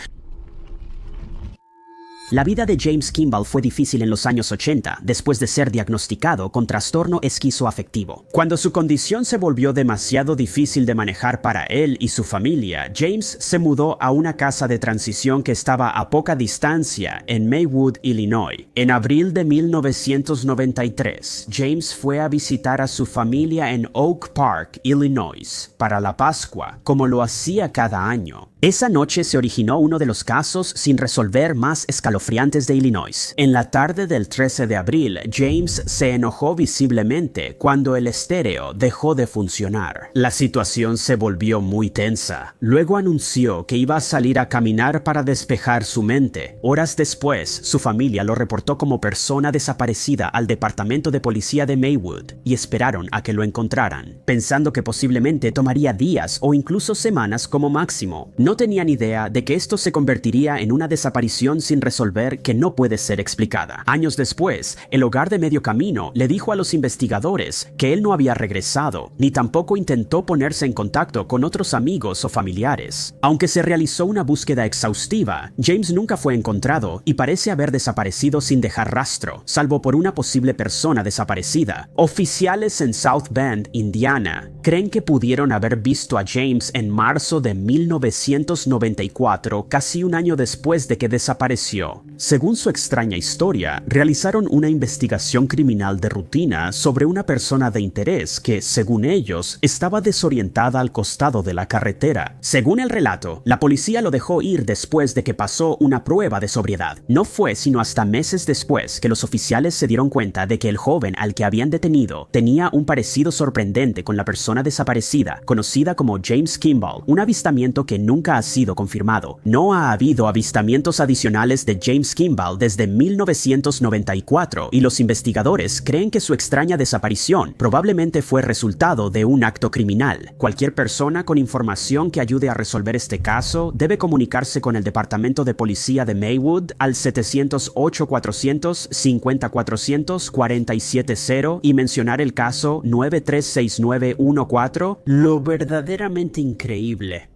La vida de James Kimball fue difícil en los años 80, después de ser diagnosticado con trastorno esquizoafectivo. Cuando su condición se volvió demasiado difícil de manejar para él y su familia, James se mudó a una casa de transición que estaba a poca distancia en Maywood, Illinois. En abril de 1993, James fue a visitar a su familia en Oak Park, Illinois, para la Pascua, como lo hacía cada año. Esa noche se originó uno de los casos sin resolver más escalofriantes escalofriantes de Illinois. En la tarde del 13 de abril, James se enojó visiblemente cuando el estéreo dejó de funcionar. La situación se volvió muy tensa. Luego anunció que iba a salir a caminar para despejar su mente. Horas después, su familia lo reportó como persona desaparecida al departamento de policía de Maywood y esperaron a que lo encontraran, pensando que posiblemente tomaría días o incluso semanas como máximo. No tenían idea de que esto se convertiría en una desaparición sin resolver que no puede ser explicada. Años después, el hogar de Medio Camino le dijo a los investigadores que él no había regresado, ni tampoco intentó ponerse en contacto con otros amigos o familiares. Aunque se realizó una búsqueda exhaustiva, James nunca fue encontrado y parece haber desaparecido sin dejar rastro, salvo por una posible persona desaparecida. Oficiales en South Bend, Indiana, creen que pudieron haber visto a James en marzo de 1994, casi un año después de que desapareció. Según su extraña historia, realizaron una investigación criminal de rutina sobre una persona de interés que, según ellos, estaba desorientada al costado de la carretera. Según el relato, la policía lo dejó ir después de que pasó una prueba de sobriedad. No fue sino hasta meses después que los oficiales se dieron cuenta de que el joven al que habían detenido tenía un parecido sorprendente con la persona desaparecida, conocida como James Kimball, un avistamiento que nunca ha sido confirmado. No ha habido avistamientos adicionales de James Kimball desde 1994 y los investigadores creen que su extraña desaparición probablemente fue resultado de un acto criminal. Cualquier persona con información que ayude a resolver este caso debe comunicarse con el Departamento de Policía de Maywood al 708-400-50-400-470 y mencionar el caso 936914. Lo verdaderamente increíble.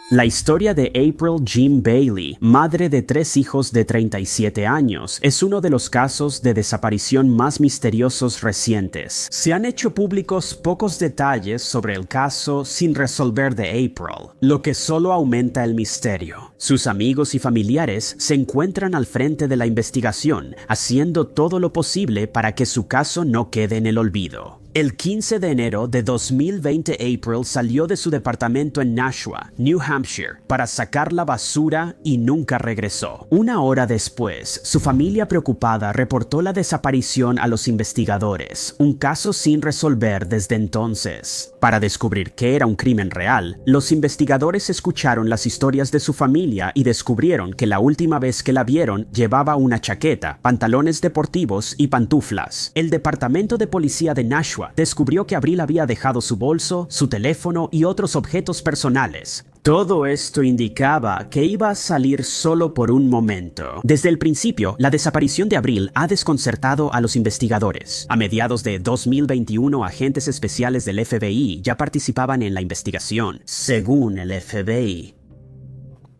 La historia de April Jean Bailey, madre de 3 hijos de 37 años, es uno de los casos de desaparición más misteriosos recientes. Se han hecho públicos pocos detalles sobre el caso sin resolver de April, lo que solo aumenta el misterio. Sus amigos y familiares se encuentran al frente de la investigación, haciendo todo lo posible para que su caso no quede en el olvido. El 15 de enero de 2020, April salió de su departamento en Nashua, New Hampshire, para sacar la basura y nunca regresó. Una hora después, su familia preocupada reportó la desaparición a los investigadores, un caso sin resolver desde entonces. Para descubrir que era un crimen real, los investigadores escucharon las historias de su familia y descubrieron que la última vez que la vieron llevaba una chaqueta, pantalones deportivos y pantuflas. El departamento de policía de Nashua descubrió que Abril había dejado su bolso, su teléfono y otros objetos personales. Todo esto indicaba que iba a salir solo por un momento. Desde el principio, la desaparición de Abril ha desconcertado a los investigadores. A mediados de 2021, agentes especiales del FBI ya participaban en la investigación. Según el FBI,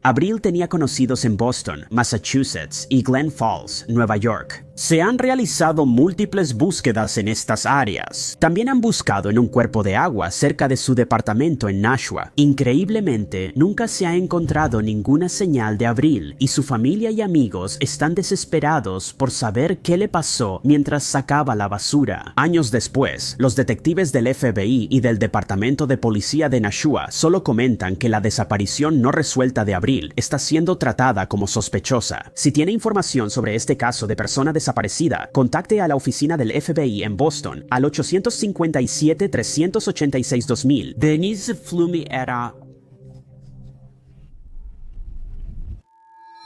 Abril tenía conocidos en Boston, Massachusetts y Glen Falls, Nueva York. Se han realizado múltiples búsquedas en estas áreas. También han buscado en un cuerpo de agua cerca de su departamento en Nashua. Increíblemente, nunca se ha encontrado ninguna señal de Abril y su familia y amigos están desesperados por saber qué le pasó mientras sacaba la basura. Años después, los detectives del FBI y del Departamento de Policía de Nashua solo comentan que la desaparición no resuelta de Abril está siendo tratada como sospechosa. Si tiene información sobre este caso de persona desaparecida, contacte a la oficina del FBI en Boston al 857-386-2000. Denise Flummi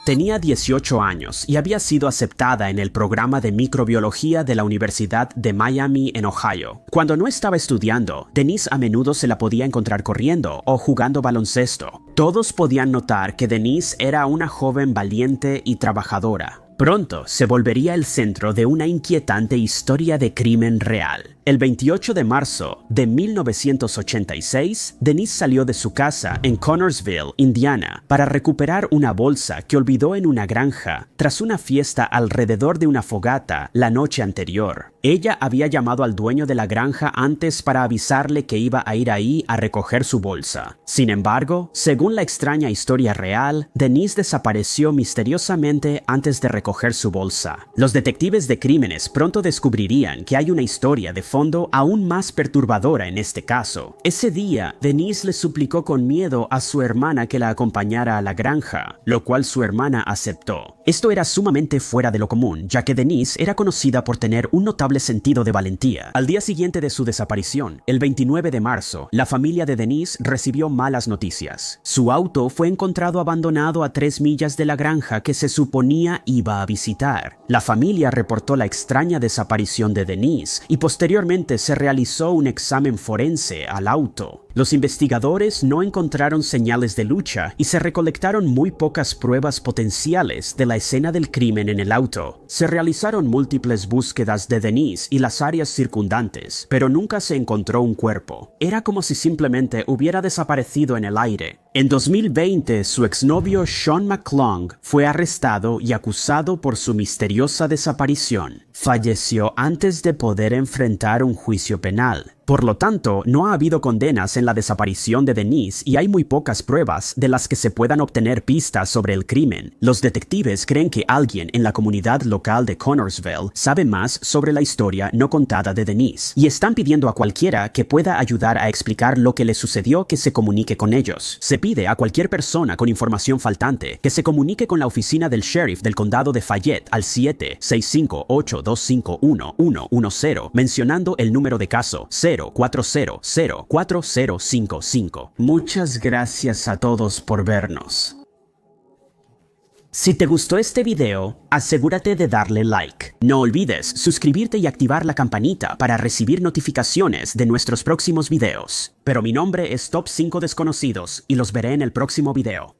tenía 18 años y había sido aceptada en el programa de microbiología de la Universidad de Miami en Ohio. Cuando no estaba estudiando, Denise a menudo se la podía encontrar corriendo o jugando baloncesto. Todos podían notar que Denise era una joven valiente y trabajadora. Pronto se volvería el centro de una inquietante historia de crimen real. El 28 de marzo de 1986, Denise salió de su casa en Connorsville, Indiana, para recuperar una bolsa que olvidó en una granja tras una fiesta alrededor de una fogata la noche anterior. Ella había llamado al dueño de la granja antes para avisarle que iba a ir ahí a recoger su bolsa. Sin embargo, según la extraña historia real, Denise desapareció misteriosamente antes de recoger recoger su bolsa. Los detectives de crímenes pronto descubrirían que hay una historia de fondo aún más perturbadora en este caso. Ese día, Denise le suplicó con miedo a su hermana que la acompañara a la granja, lo cual su hermana aceptó. Esto era sumamente fuera de lo común, ya que Denise era conocida por tener un notable sentido de valentía. Al día siguiente de su desaparición, el 29 de marzo, la familia de Denise recibió malas noticias. Su auto fue encontrado abandonado a 3 millas de la granja que se suponía iba a visitar. La familia reportó la extraña desaparición de Denise y posteriormente se realizó un examen forense al auto. Los investigadores no encontraron señales de lucha y se recolectaron muy pocas pruebas potenciales de la escena del crimen en el auto. Se realizaron múltiples búsquedas de Denise y las áreas circundantes, pero nunca se encontró un cuerpo. Era como si simplemente hubiera desaparecido en el aire. En 2020, su exnovio Sean McClung fue arrestado y acusado por su misteriosa desaparición. Falleció antes de poder enfrentar un juicio penal. Por lo tanto, no ha habido condenas en la desaparición de Denise y hay muy pocas pruebas de las que se puedan obtener pistas sobre el crimen. Los detectives creen que alguien en la comunidad local de Connorsville sabe más sobre la historia no contada de Denise y están pidiendo a cualquiera que pueda ayudar a explicar lo que le sucedió que se comunique con ellos. Se pide a cualquier persona con información faltante que se comunique con la oficina del sheriff del condado de Fayette al 765-825-1110 mencionando el número de caso 040040055. Muchas gracias a todos por vernos. Si te gustó este video, asegúrate de darle like. No olvides suscribirte y activar la campanita para recibir notificaciones de nuestros próximos videos. Pero mi nombre es Top 5 Desconocidos y los veré en el próximo video.